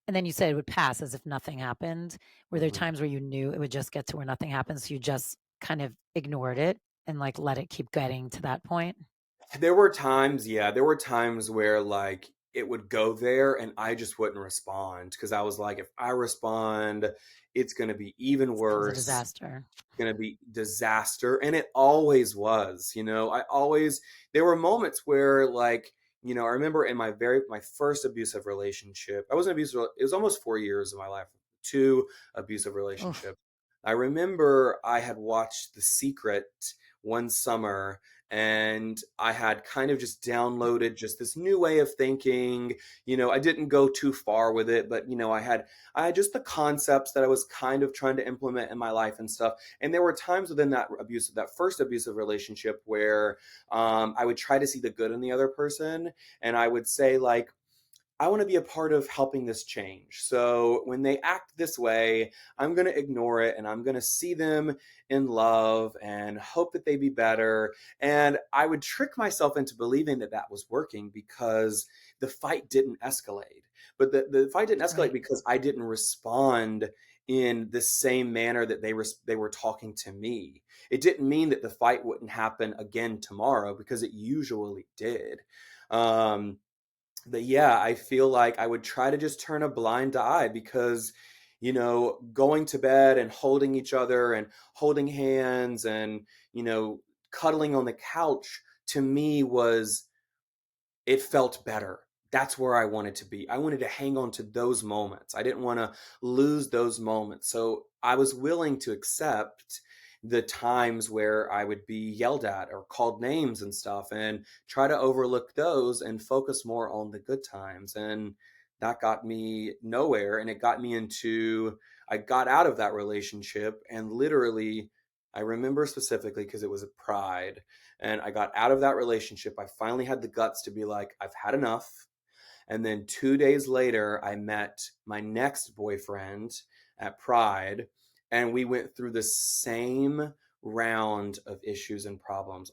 and then you said it would pass as if nothing happened? Were there Mhm. times where you knew it would just get to where nothing happens, so you just kind of ignored it and like let it keep getting to that point? There were times, yeah, there were times where like it would go there and I just wouldn't respond because I was like, if I respond, it's going to be even It becomes a worse, disaster. going to be disaster. And it always was. There were moments where like, I remember in my first abusive relationship, I wasn't abusive, it was almost 4 years of my life, two abusive Oof. relationships. I remember I had watched The Secret one summer, and I had kind of just downloaded just this new way of thinking. I didn't go too far with it, but I had just the concepts that I was kind of trying to implement in my life and stuff. And there were times within that first abusive relationship where I would try to see the good in the other person, and I would say like, I want to be a part of helping this change. So when they act this way, I'm going to ignore it and I'm going to see them in love and hope that they be better. And I would trick myself into believing that that was working because the fight didn't escalate. But the fight didn't escalate Right. because I didn't respond in the same manner that they were talking to me. It didn't mean that the fight wouldn't happen again tomorrow, because it usually did. Um, but yeah, I feel like I would try to just turn a blind eye because, going to bed and holding each other and holding hands and, cuddling on the couch, to me was, it felt better. That's where I wanted to be. I wanted to hang on to those moments. I didn't want to lose those moments. So I was willing to accept the times where I would be yelled at or called names and stuff, and try to overlook those and focus more on the good times. And that got me nowhere. And it got me I got out of that relationship, and literally, I remember specifically because it was a pride, and I got out of that relationship. I finally had the guts to be like, I've had enough. And then 2 days later, I met my next boyfriend at Pride, and we went through the same round of issues and problems.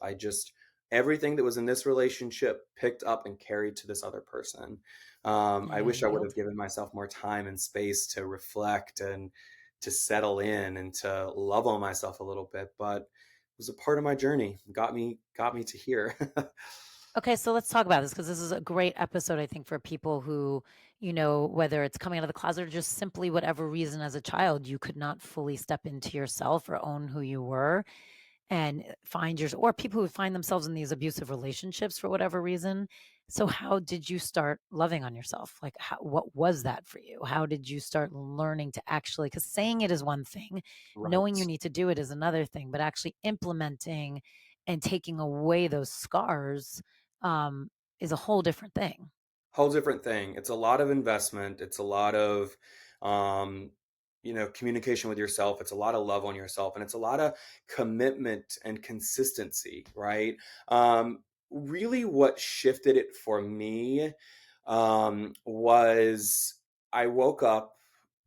Everything that was in this relationship picked up and carried to this other person. I Yeah, wish I would yield. have given myself more time and space to reflect and to settle in and to love on myself a little bit, but it was a part of my journey. Got me to here. Okay, so let's talk about this because this is a great episode, I think, for people who, whether it's coming out of the closet or just simply whatever reason as a child, you could not fully step into yourself or own who you were and find yours, or people who find themselves in these abusive relationships for whatever reason. So, how did you start loving on yourself? Like, what was that for you? How did you start learning to actually, because saying it is one thing, knowing you Right. need to do it is another thing, but actually implementing and taking away those scars um, is a whole different thing. Whole different thing. It's a lot of investment. It's a lot of, um, communication with yourself. It's a lot of love on yourself, and it's a lot of commitment and consistency, right? Really, what shifted it for me was I woke up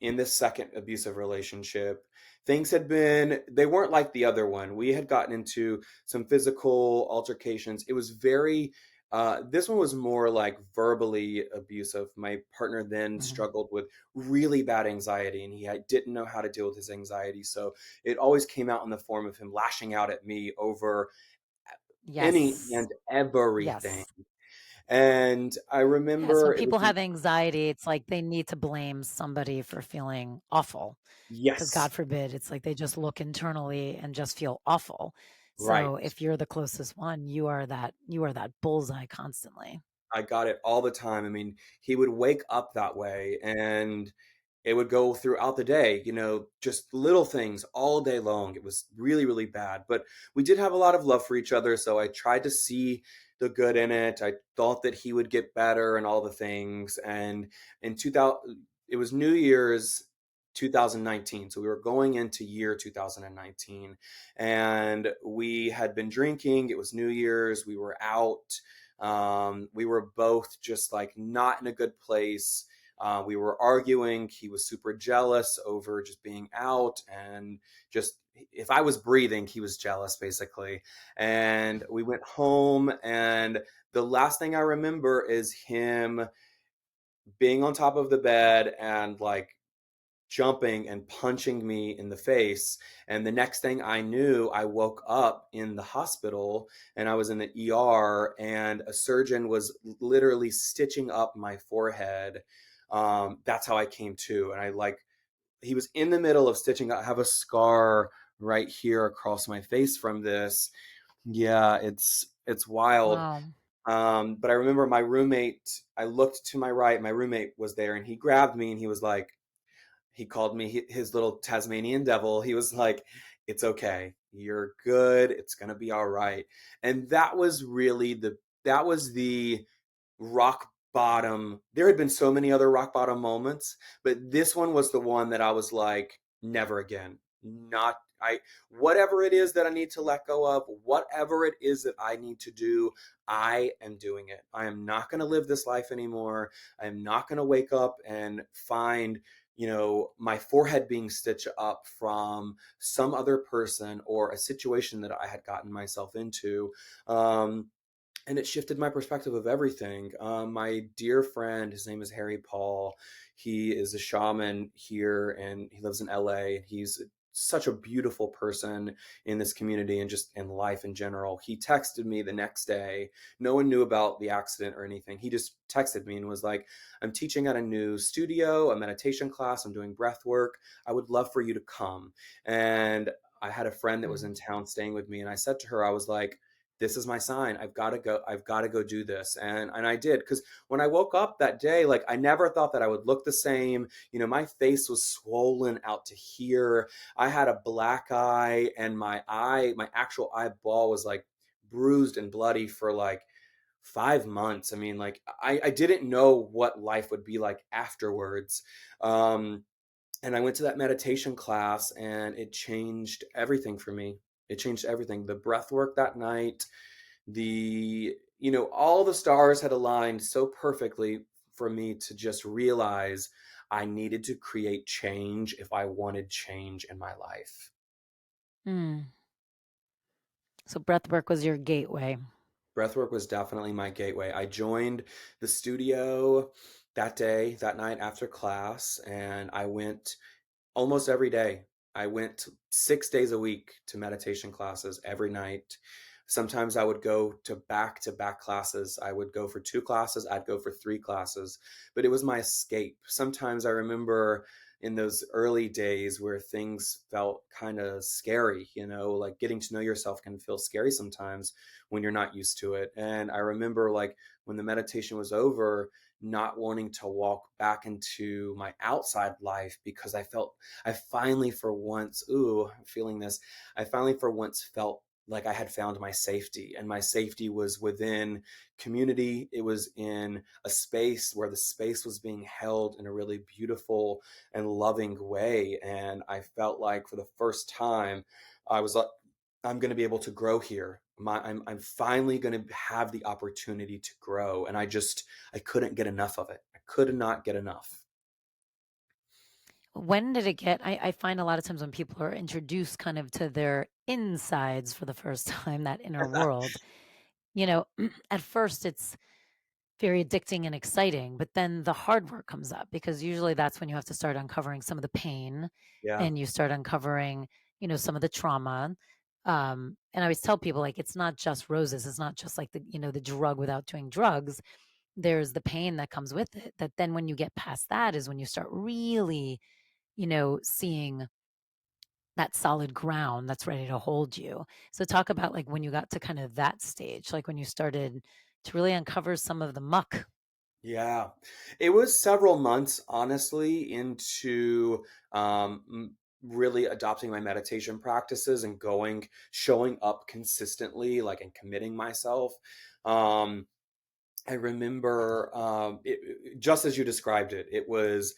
in this second abusive relationship. Things had been, they weren't like the other one. We had gotten into some physical altercations. It was very, this one was more like verbally abusive. My partner then Mhm. struggled with really bad anxiety, and didn't know how to deal with his anxiety. So it always came out in the form of him lashing out at me over any Yes. and everything. Yes. And I Yes. When remember it was, people have anxiety, it's like they need to blame somebody for feeling awful. Because yes, God forbid, it's like they just look internally and just feel awful. right. So if you're the closest one, you are that bullseye constantly. I got it all the time. I mean, he would wake up that way and it would go throughout the day, just little things all day long. It was really, really bad. But we did have a lot of love for each other. So I tried to see the good in it. I thought that he would get better and all the things. And in 2000, it was New Year's 2019. So we were going into year 2019 and we had been drinking. It was New Year's. We were out. We were both just like not in a good place. We were arguing. He was super jealous over just being out, and just if I was breathing, he was jealous basically. And we went home, and the last thing I remember is him being on top of the bed and like jumping and punching me in the face. And the next thing I knew, I woke up in the hospital and I was in the ER, and a surgeon was literally stitching up my forehead. That's how I came to. And he was in the middle of stitching up. I have a scar right here across my face from this. Yeah, it's wild. Wow. But I remember my roommate, I looked to my right, my roommate was there, and he grabbed me and he was like, he called me his little Tasmanian devil. He was like, "It's okay. You're good. It's gonna be all right." And that was the rock bottom. There had been so many other rock bottom moments, but this one was the one that I was like, never again. Not I Whatever it is that I need to let go of, whatever it is that I need to do, I am doing it. I am not going to live this life anymore. I am not going to wake up and find my forehead being stitched up from some other person or a situation that I had gotten myself into. And it shifted my perspective of everything. My dear friend, his name is Harry Paul. He is a shaman here, and he lives in LA. He's such a beautiful person in this community and just in life in general. He texted me the next day. No one knew about the accident or anything. He just texted me and was like, "I'm teaching at a new studio, a meditation class. I'm doing breath work. I would love for you to come." And I had a friend that was in Mm. town staying with me, and I said to her, I was like, "This is my sign. I've got to go do this." And I did, because when I woke up that day, like, I never thought that I would look the same. My face was swollen out to here. I had a black eye, and my actual eyeball was like bruised and bloody for like 5 months. I mean, like, I didn't know what life would be like afterwards. Um, and I went to that meditation class, and it changed everything for me. It changed everything. The breath work that night, all the stars had aligned so perfectly for me to just realize I needed to create change if I wanted change in my life. Mm. So breath work was your gateway. Breathwork was definitely my gateway. I joined the studio that night after class, and I went almost every day. I went 6 days a week to meditation classes every night. Sometimes I would go to back classes. I would go for 2 classes, I'd go for 3 classes, but it was my escape. Sometimes I remember in those early days where things felt kind of scary, like getting to know yourself can feel scary sometimes when you're not used to it. And I remember like when the meditation was over, not wanting to walk back into my outside life because I finally for once, I'm feeling this. I finally for once felt like I had found my safety, and my safety was within community. It was in a space where the space was being held in a really beautiful and loving way. And I felt like for the first time, I was like, I'm going to be able to grow here. I'm finally going to have the opportunity to grow. And I couldn't get enough of it. I could not get enough. When did it get? I find a lot of times when people are introduced kind of to their insides for the first time, that inner world, you know, at first it's very addicting and exciting, but then the hard work comes up because usually that's when you have to start uncovering some of the pain Yeah. and you start uncovering, some of the trauma. And I always tell people like it's not just roses. It's not just like the drug without doing drugs. There's the pain that comes with it. That then when you get past that is when you start really, seeing that solid ground that's ready to hold you. So talk about like when you got to kind of that stage, like when you started to really uncover some of the muck. Yeah. It was several months, honestly, into really adopting my meditation practices and showing up consistently, like, and committing myself. Um, I remember just as you described it. It was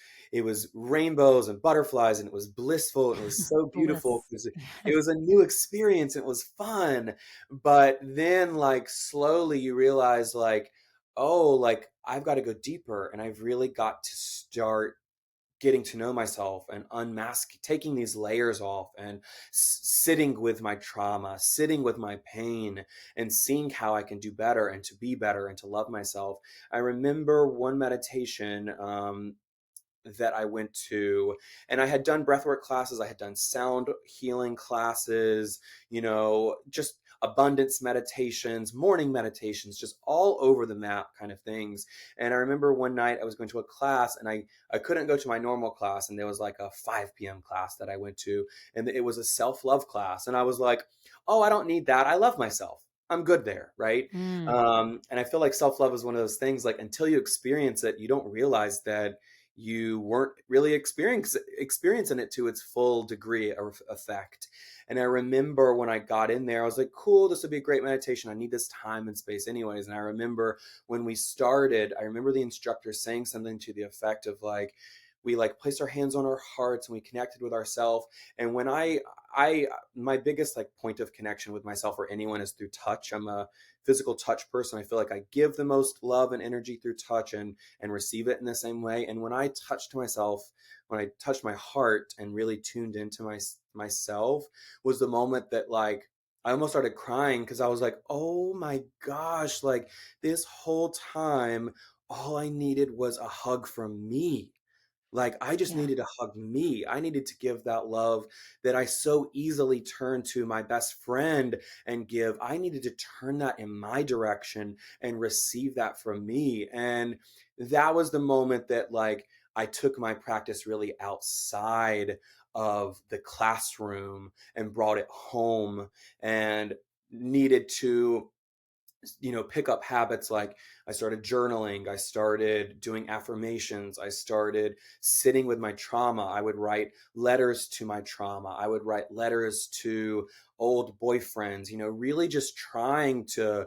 rainbows and butterflies, and it was blissful, and it was so beautiful Bliss. because it Yes. was a new experience. It was fun, but then like slowly you realize like, oh, like I've got to go deeper, and I've really got to start getting to know myself and taking these layers off and sitting with my trauma, sitting with my pain, and seeing how I can do better and to be better and to love myself. I remember one meditation that I went to, and I had done breathwork classes, I had done sound healing classes, just abundance meditations, morning meditations, just all over the map kind of things. And I remember one night I was going to a class, and I couldn't go to my normal class, and there was like a 5 p.m. class that I went to, and it was a self-love class. And I was like, oh, I don't need that. I love myself. I'm good there, right? Mm, And I feel like self-love is one of those things, like until you experience it, you don't realize that you weren't really experiencing it to its full degree or effect. And I remember when I got in there, I was like, cool, this would be a great meditation. I need this time and space anyways. And I remember when we started, I remember the instructor saying something to the effect of like, we like placed our hands on our hearts and we connected with ourselves. And when I my biggest like point of connection with myself or anyone is through touch. I'm a physical touch person. I feel like I give the most love and energy through touch and receive it in the same way. And when I touched myself, when I touched my heart and really tuned into myself, was the moment that like I almost started crying because I was like, oh my gosh, like this whole time, all I needed was a hug from me. Like I just yeah. needed to hug me. I needed to give that love that I so easily turn to my best friend and give. I needed to turn that in my direction and receive that from me. And that was the moment that like I took my practice really outside of the classroom and brought it home and needed to pick up habits like I started journaling, I started doing affirmations, I started sitting with my trauma. I would write letters to my trauma, I would write letters to old boyfriends, really just trying to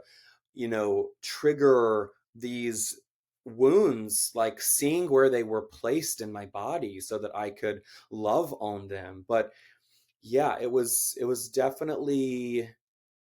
trigger these wounds, like seeing where they were placed in my body so that I could love on them. But yeah, it was definitely,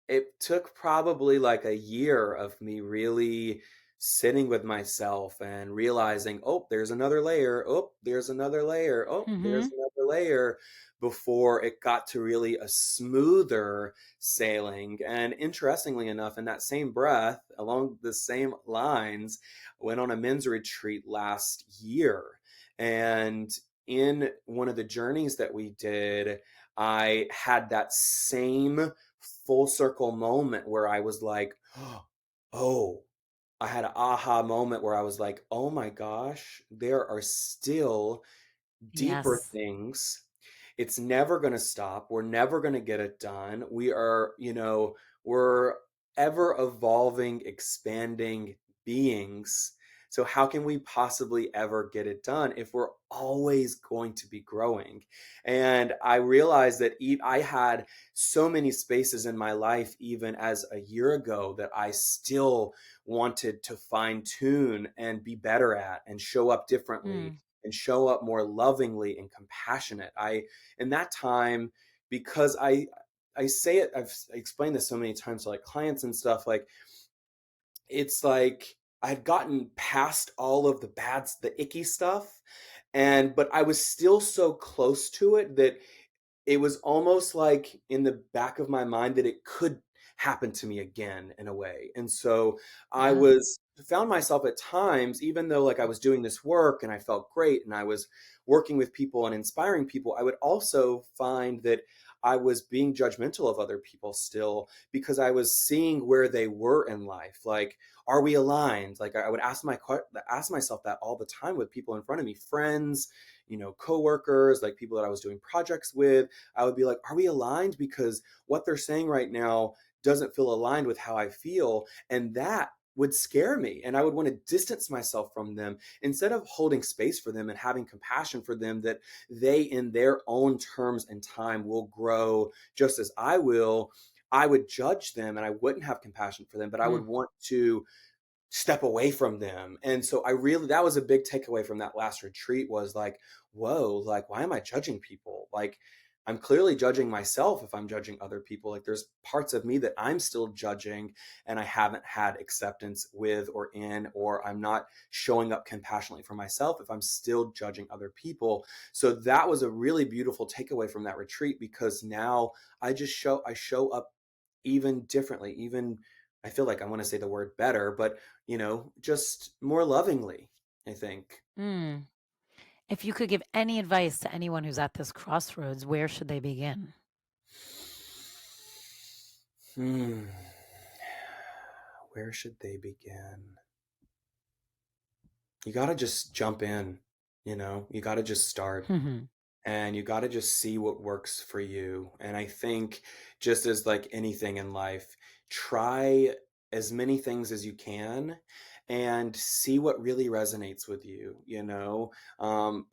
it took probably like a year of me really sitting with myself and realizing, oh, there's another layer. Oh, there's another layer. Oh, there's Hmm. another layer before it got to really a smoother sailing. And interestingly enough, in that same breath, along the same lines, I went on a men's retreat last year. And in one of the journeys that we did, I had that same full circle moment where I was like, oh, I had an aha moment where I was like, oh my gosh, there are still deeper Yes. things. It's never going to stop. We're never going to get it done. We are, we're ever evolving, expanding beings. So, how can we possibly ever get it done if we're always going to be growing? And I realized that I had so many spaces in my life, even as a year ago, that I still wanted to fine tune and be better at and show up differently Mm. and show up more lovingly and compassionate. In that time, because I say it, I've explained this so many times to like clients and stuff, like it's like I've gotten past all of the icky stuff. But I was still so close to it that it was almost like in the back of my mind that it could happen to me again in a way. And so I Yeah. was found myself at times, even though like I was doing this work and I felt great and I was working with people and inspiring people, I would also find that I was being judgmental of other people still because I was seeing where they were in life. Like, are we aligned? Like I would ask myself that all the time with people in front of me, friends, coworkers, like people that I was doing projects with. I would be like, are we aligned? Because what they're saying right now doesn't feel aligned with how I feel. And that would scare me. And I would want to distance myself from them instead of holding space for them and having compassion for them that they, in their own terms and time, will grow just as I will. I would judge them and I wouldn't have compassion for them, but I would Mm. want to step away from them. And so that was a big takeaway from that last retreat was like, whoa, like, why am I judging people? Like, I'm clearly judging myself if I'm judging other people. Like, there's parts of me that I'm still judging and I haven't had acceptance with or in, or I'm not showing up compassionately for myself if I'm still judging other people. So that was a really beautiful takeaway from that retreat because now I show up even differently, even I feel like I want to say the word better, but just more lovingly, I think. Mm. If you could give any advice to anyone who's at this crossroads, where should they begin? Hmm. Where should they begin? You got to just jump in, you got to just start. Mhm. And you got to just see what works for you. And I think just as like anything in life, try as many things as you can and see what really resonates with you.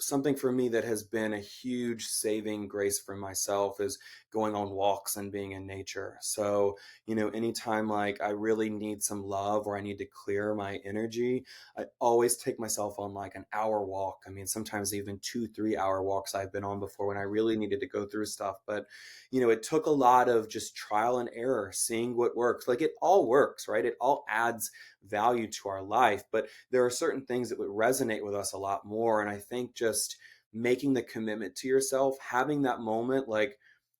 Something for me that has been a huge saving grace for myself is going on walks and being in nature. So anytime like I really need some love or I need to clear my energy, I always take myself on like an hour walk. I mean, sometimes even 2, 3 hour walks I've been on before when I really needed to go through stuff. But, it took a lot of just trial and error, seeing what works. Like it all works, right? It all adds value to our life. But there are certain things that would resonate with us a lot more. And I think just making the commitment to yourself, having that moment, like,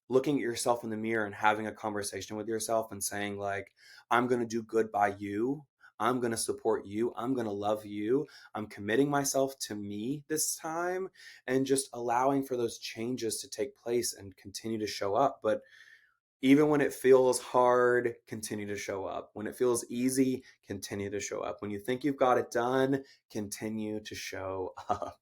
looking at yourself in the mirror and having a conversation with yourself and saying like, I'm going to do good by you. I'm going to support you. I'm going to love you. I'm committing myself to me this time and just allowing for those changes to take place and continue to show up. But even when it feels hard, continue to show up. When it feels easy, continue to show up. When you think you've got it done, continue to show up.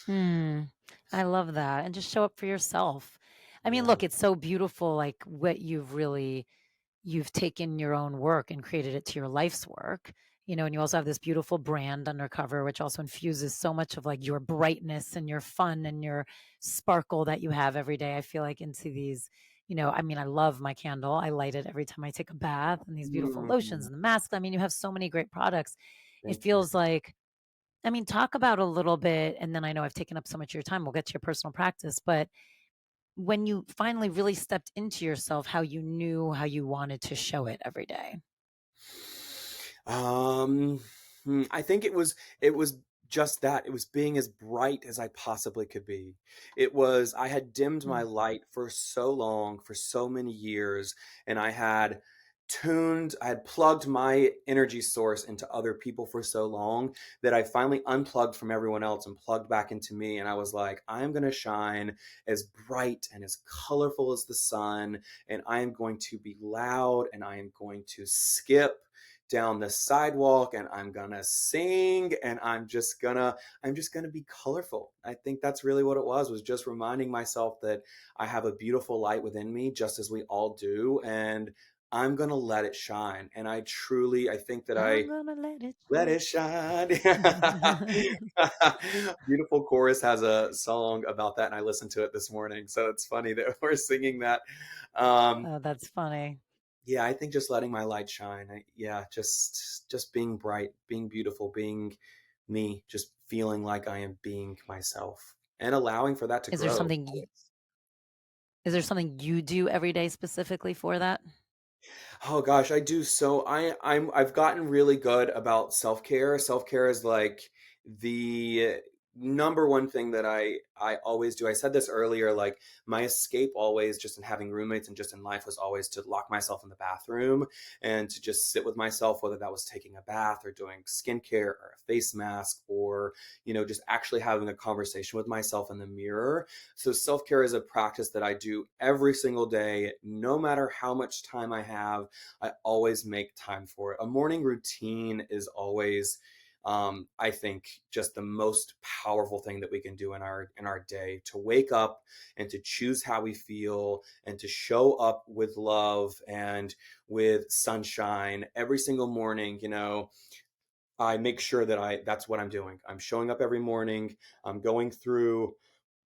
Mm. I love that. And just show up for yourself. I mean, Yeah. look, it's so beautiful, like what you've taken your own work and created it to your life's work, and you also have this beautiful brand undercover, which also infuses so much of like your brightness and your fun and your sparkle that you have every day. I feel like into these, I mean, I love my candle. I light it every time I take a bath, and these beautiful lotions Mm, and the masks. I mean, you have so many great products. It thank you. feels like, I mean, talk about a little bit, and then I know I've taken up so much of your time. We'll get to your personal practice, but when you finally really stepped into yourself, how you knew how you wanted to show it every day. Um, I think it was just that. It was being as bright as I possibly could be. I had dimmed my Mm. light for so long, for so many years, and I had I had plugged my energy source into other people for so long that I finally unplugged from everyone else and plugged back into me. And I was like, I am going to shine as bright and as colorful as the sun. And I am going to be loud and I am going to skip down the sidewalk and I'm gonna sing and I'm just gonna be colorful. I think that's really what it was just reminding myself that I have a beautiful light within me, just as we all do. And I'm gonna let it shine. And I think that I I'm gonna let it let it shine. shine. Beautiful Chorus has a song about that, and I listened to it this morning. So it's funny that we're singing that. Um, Oh, that's funny. yeah, I think just letting my light shine. Yeah, just being bright, being beautiful, being me, just feeling like I am being myself and allowing for that to Is there grow. something is there something you do every day specifically for that? Oh gosh, I do. So I've gotten really good about self-care. Self-care is like the number one thing that I always do. I said this earlier, like my escape always just in having roommates and just in life was always to lock myself in the bathroom and to just sit with myself, whether that was taking a bath or doing skincare or a face mask or, just actually having a conversation with myself in the mirror. So self care is a practice that I do every single day, no matter how much time I have. I always make time for it. A morning routine is always, I think, just the most powerful thing that we can do in our day. To wake up and to choose how we feel and to show up with love and with sunshine every single morning. I make sure that that's what I'm doing. I'm showing up every morning. I'm going through,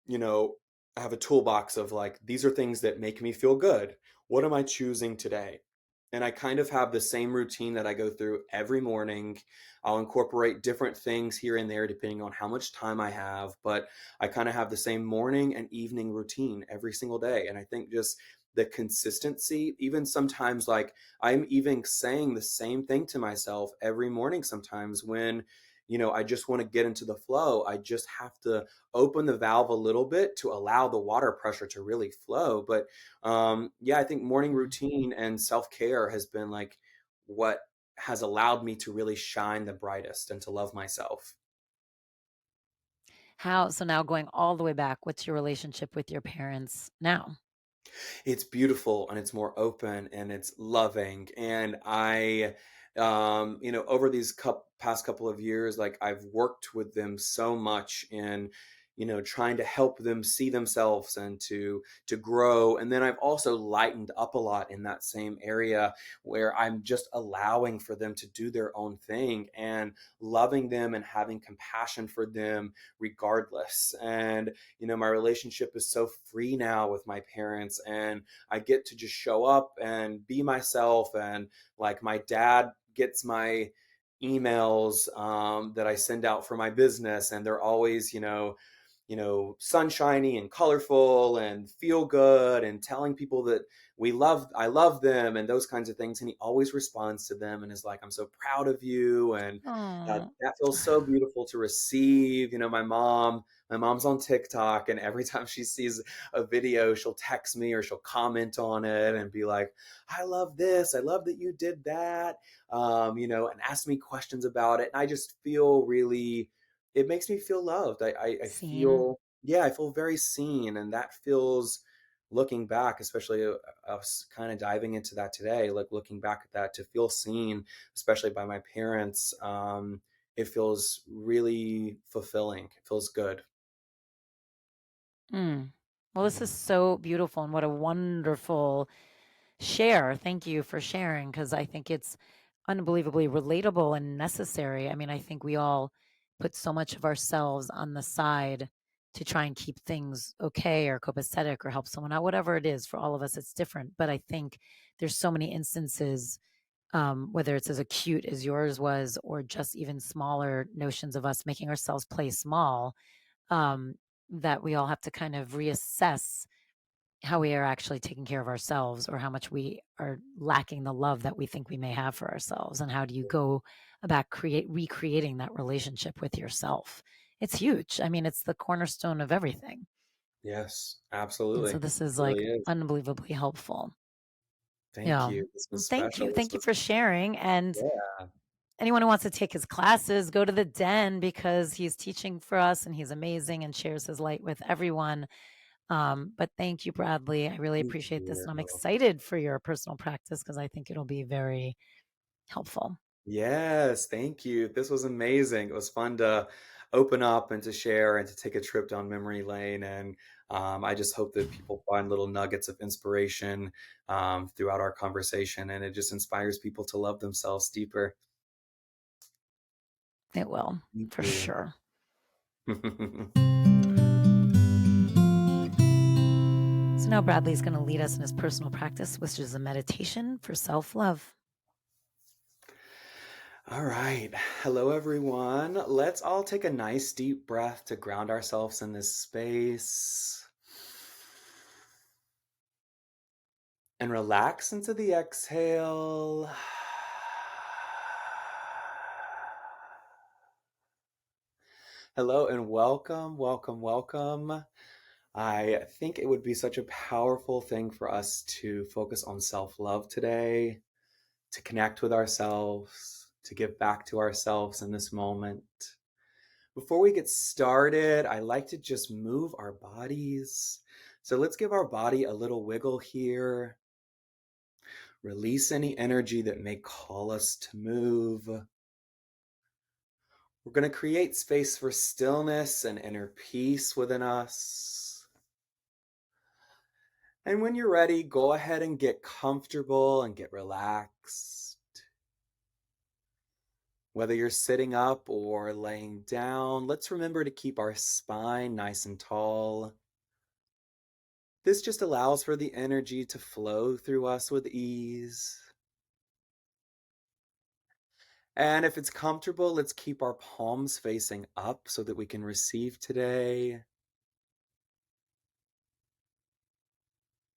you know, I have a toolbox of like, these are things that make me feel good. What am I choosing today? And I kind of have the same routine that I go through every morning. I'll incorporate different things here and there depending on how much time I have, but I kind of have the same morning and evening routine every single day. And I think just the consistency, even sometimes like I'm even saying the same thing to myself every morning sometimes when I just want to get into the flow. I just have to open the valve a little bit to allow the water pressure to really flow. But yeah, I think morning Mm. routine and self care has been like what has allowed me to really shine the brightest and to love myself. So now going all the way back, what's your relationship with your parents now? It's beautiful and it's more open and it's loving. And over these past couple of years, like I've worked with them so much in, trying to help them see themselves and to grow. And then I've also lightened up a lot in that same area where I'm just allowing for them to do their own thing and loving them and having compassion for them regardless. And my relationship is so free now with my parents, and I get to just show up and be myself. And like my dad gets my emails that I send out for my business, and they're always, sunshiny and colorful and feel good and telling people that I love them and those kinds of things. And he always responds to them and is like, I'm so proud of you. And Oh, that feels so beautiful to receive. My mom's on TikTok, and every time she sees a video, she'll text me or she'll comment on it and be like, I love this. I love that you did that. And ask me questions about it. And I just feel really, it makes me feel loved. I seen. feel, yeah, I feel very seen. And that feels, looking back, especially I was kind of diving into that today, like looking back at that, to feel seen, especially by my parents. It feels really fulfilling. It feels good. Mm. Well, this is Yeah. so beautiful and what a wonderful share. Thank you for sharing because I think it's unbelievably relatable and necessary. I mean, I think we all put so much of ourselves on the side to try and keep things okay or copacetic or help someone out, whatever it is. For all of us, it's different. But I think there's so many instances, whether it's as acute as yours was or just even smaller notions of us making ourselves play small, um, that we all have to kind of reassess how we are actually taking care of ourselves or how much we are lacking the love that we think we may have for ourselves, and how do you go about recreating that relationship with yourself. It's huge. I mean, it's the cornerstone of everything. Yes, And absolutely. so It this is like really is. unbelievably helpful. Thank Yeah. you. This was Thank special. you. This Thank you was, for sharing. And yeah. anyone who wants to take his classes, go to the Den because he's teaching for us and he's amazing and shares his light with everyone. But thank you, Bradley. I really Thank appreciate this. And I'm you. excited for your personal practice because I think it'll be very helpful. Yes, thank you. This was amazing. It was fun to open up and to share and to take a trip down memory lane. And I just hope that people find little nuggets of inspiration throughout our conversation, and it just inspires people to love themselves deeper. It will, Thank for you. sure. So now Bradley's going to lead us in his personal practice, which is a meditation for self love. All right. Hello, everyone. Let's all take a nice deep breath to ground ourselves in this space. And relax into the exhale. Hello and welcome, welcome, welcome. I think it would be such a powerful thing for us to focus on self-love today, to connect with ourselves, to give back to ourselves in this moment. Before we get started, I like to just move our bodies. So let's give our body a little wiggle here. Release any energy that may call us to move. We're going to create space for stillness and inner peace within us. And when you're ready, go ahead and get comfortable and get relaxed. Whether you're sitting up or laying down, let's remember to keep our spine nice and tall. This just allows for the energy to flow through us with ease. And if it's comfortable, let's keep our palms facing up so that we can receive today.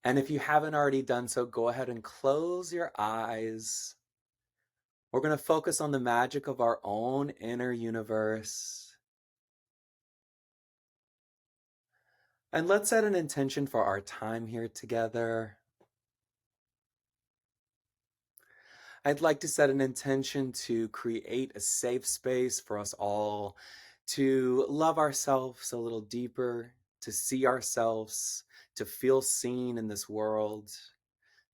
And if you haven't already done so, go ahead and close your eyes. We're going to focus on the magic of our own inner universe. And let's set an intention for our time here together. I'd like to set an intention to create a safe space for us all to love ourselves a little deeper, to see ourselves, to feel seen in this world,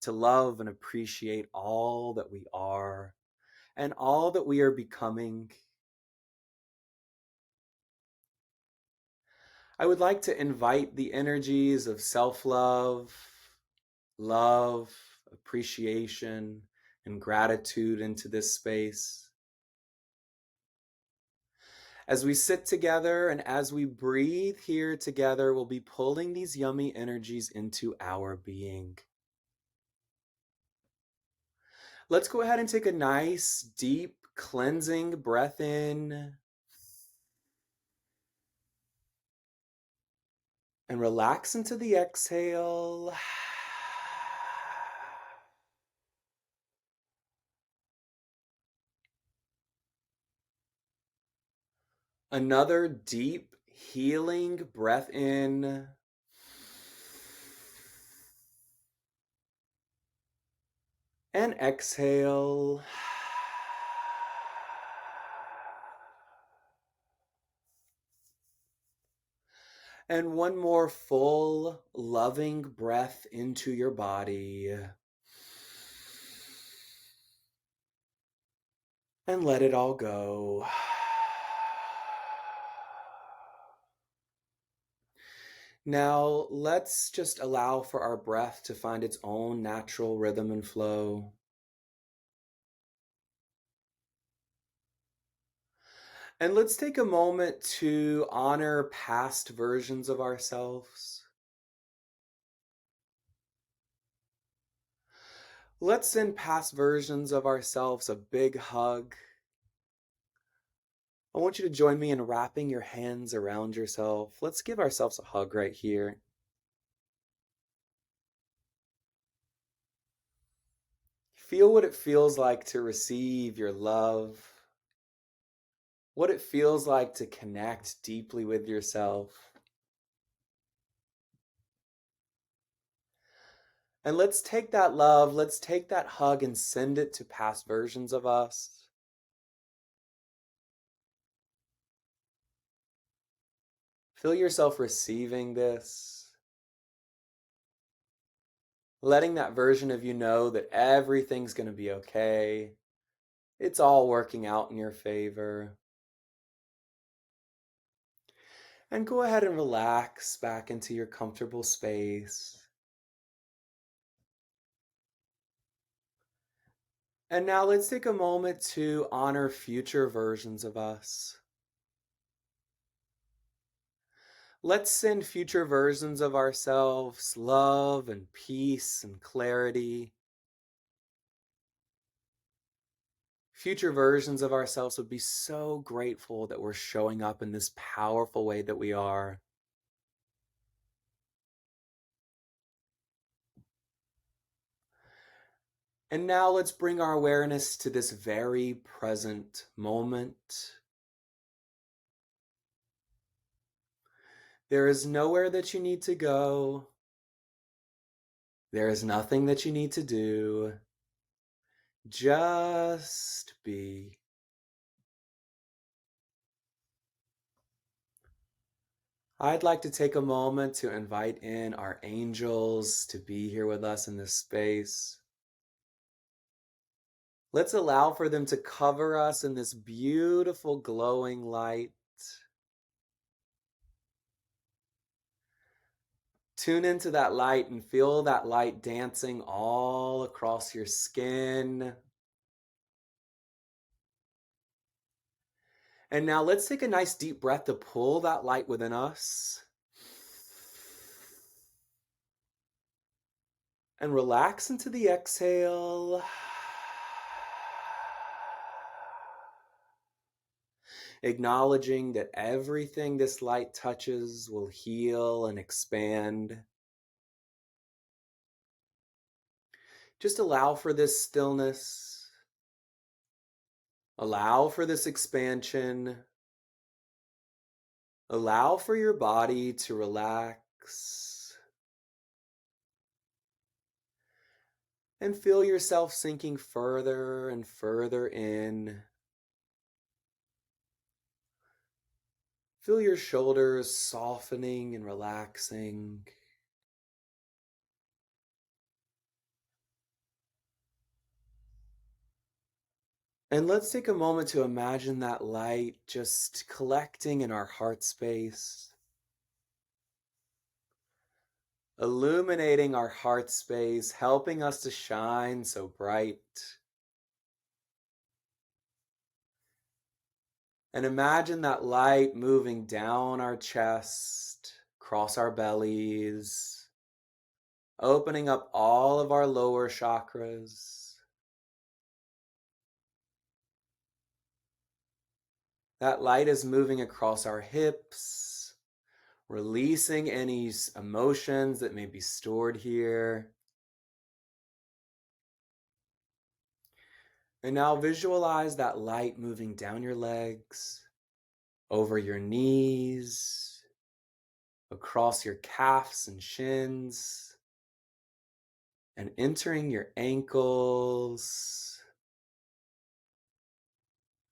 to love and appreciate all that we are and all that we are becoming. I would like to invite the energies of self-love, love, appreciation, and gratitude into this space. As we sit together and as we breathe here together, we'll be pulling these yummy energies into our being. Let's go ahead and take a nice, deep, cleansing breath in. And relax into the exhale. Another deep, healing breath in. And exhale. And one more full, loving breath into your body. And let it all go. Now, let's just allow for our breath to find its own natural rhythm and flow. And let's take a moment to honor past versions of ourselves. Let's send past versions of ourselves a big hug. I want you to join me in wrapping your hands around yourself. Let's give ourselves a hug right here. Feel what it feels like to receive your love, what it feels like to connect deeply with yourself. And let's take that love, let's take that hug and send it to past versions of us. Feel yourself receiving this. Letting that version of you know that everything's going to be okay. It's all working out in your favor. And go ahead and relax back into your comfortable space. And now let's take a moment to honor future versions of us. Let's send future versions of ourselves love and peace and clarity. Future versions of ourselves would be so grateful that we're showing up in this powerful way that we are. And now let's bring our awareness to this very present moment. There is nowhere that you need to go. There is nothing that you need to do. Just be. I'd like to take a moment to invite in our angels to be here with us in this space. Let's allow for them to cover us in this beautiful glowing light. Tune into that light and feel that light dancing all across your skin. And now let's take a nice deep breath to pull that light within us. And relax into the exhale. Acknowledging that everything this light touches will heal and expand. Just allow for this stillness. Allow for this expansion. Allow for your body to relax. And feel yourself sinking further and further in. Feel your shoulders softening and relaxing. And let's take a moment to imagine that light just collecting in our heart space, illuminating our heart space, helping us to shine so bright. And imagine that light moving down our chest, across our bellies, opening up all of our lower chakras. That light is moving across our hips, releasing any emotions that may be stored here. And now visualize that light moving down your legs, over your knees, across your calves and shins, and entering your ankles.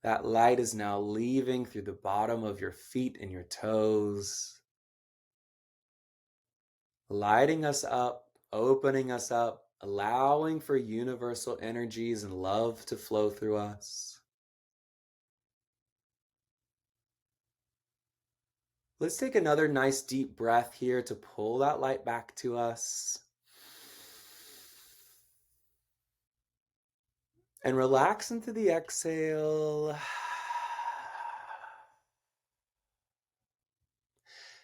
That light is now leaving through the bottom of your feet and your toes, lighting us up, opening us up, allowing for universal energies and love to flow through us. Let's take another nice deep breath here to pull that light back to us. And relax into the exhale.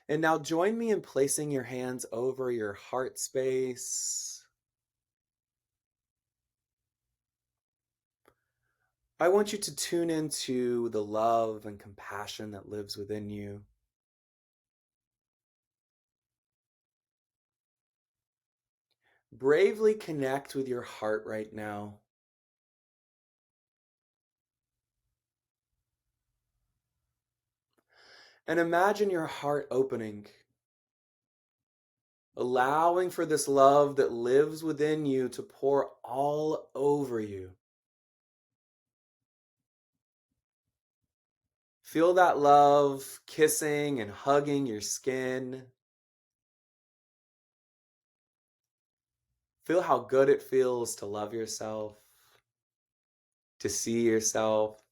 And now join me in placing your hands over your heart space. I want you to tune into the love and compassion that lives within you. Bravely connect with your heart right now. And imagine your heart opening. allowing for this love that lives within you to pour all over you. Feel that love kissing and hugging your skin. Feel how good it feels to love yourself, to see yourself.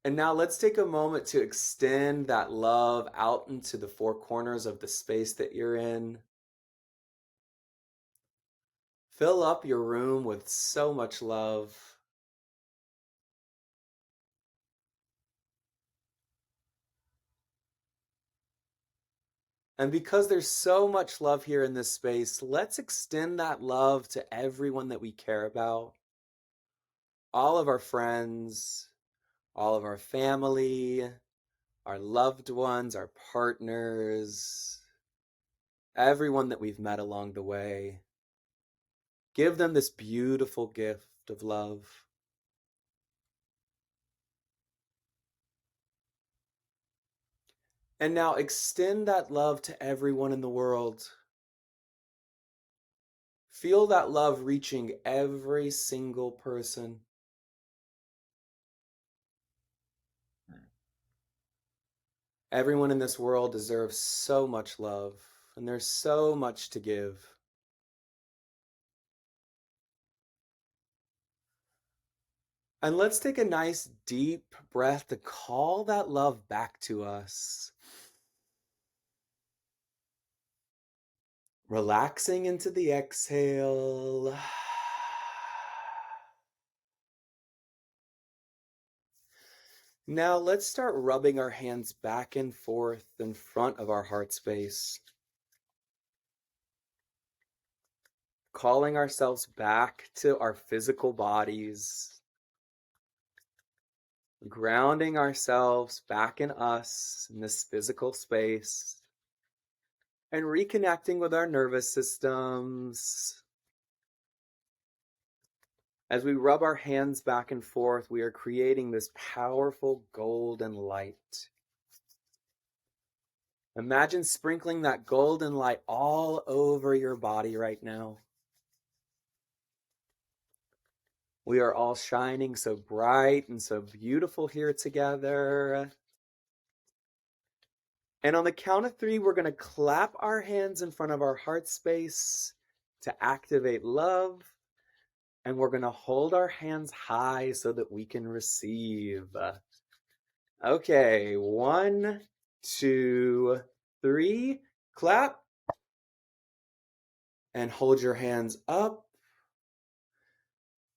And now let's take a moment to extend that love out into the four corners of the space that you're in. Fill up your room with so much love. And because there's so much love here in this space, let's extend that love to everyone that we care about. All of our friends, all of our family, our loved ones, our partners, everyone that we've met along the way. Give them this beautiful gift of love. And now extend that love to everyone in the world. Feel that love reaching every single person. Everyone in this world deserves so much love, and there's so much to give. And let's take a nice deep breath to call that love back to us. Relaxing into the exhale. Now let's start rubbing our hands back and forth in front of our heart space. Calling ourselves back to our physical bodies. Grounding ourselves back in us, in this physical space. And reconnecting with our nervous systems. As we rub our hands back and forth, we are creating this powerful golden light. Imagine sprinkling that golden light all over your body right now. We are all shining so bright and so beautiful here together. And on the count of 3, we're going to clap our hands in front of our heart space to activate love. And we're going to hold our hands high so that we can receive. Okay, 1, 2, 3, clap. And hold your hands up.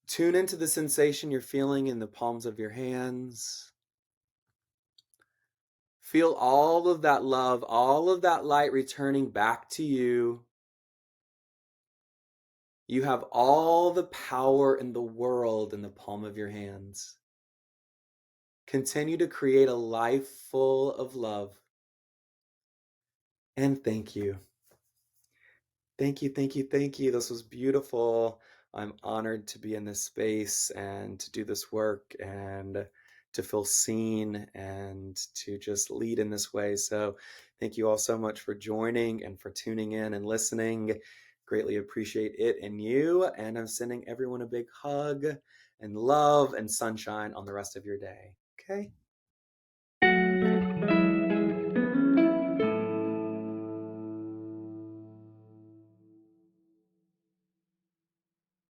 Tune into the sensation you're feeling in the palms of your hands. Feel all of that love, all of that light returning back to you. You have all the power in the world in the palm of your hands. Continue to create a life full of love. And thank you. Thank you, thank you, thank you. This was beautiful. I'm honored to be in this space and to do this work and to feel seen and to just lead in this way. So thank you all so much for joining and for tuning in and listening. Greatly appreciate it and you. And I'm sending everyone a big hug and love and sunshine on the rest of your day. Okay?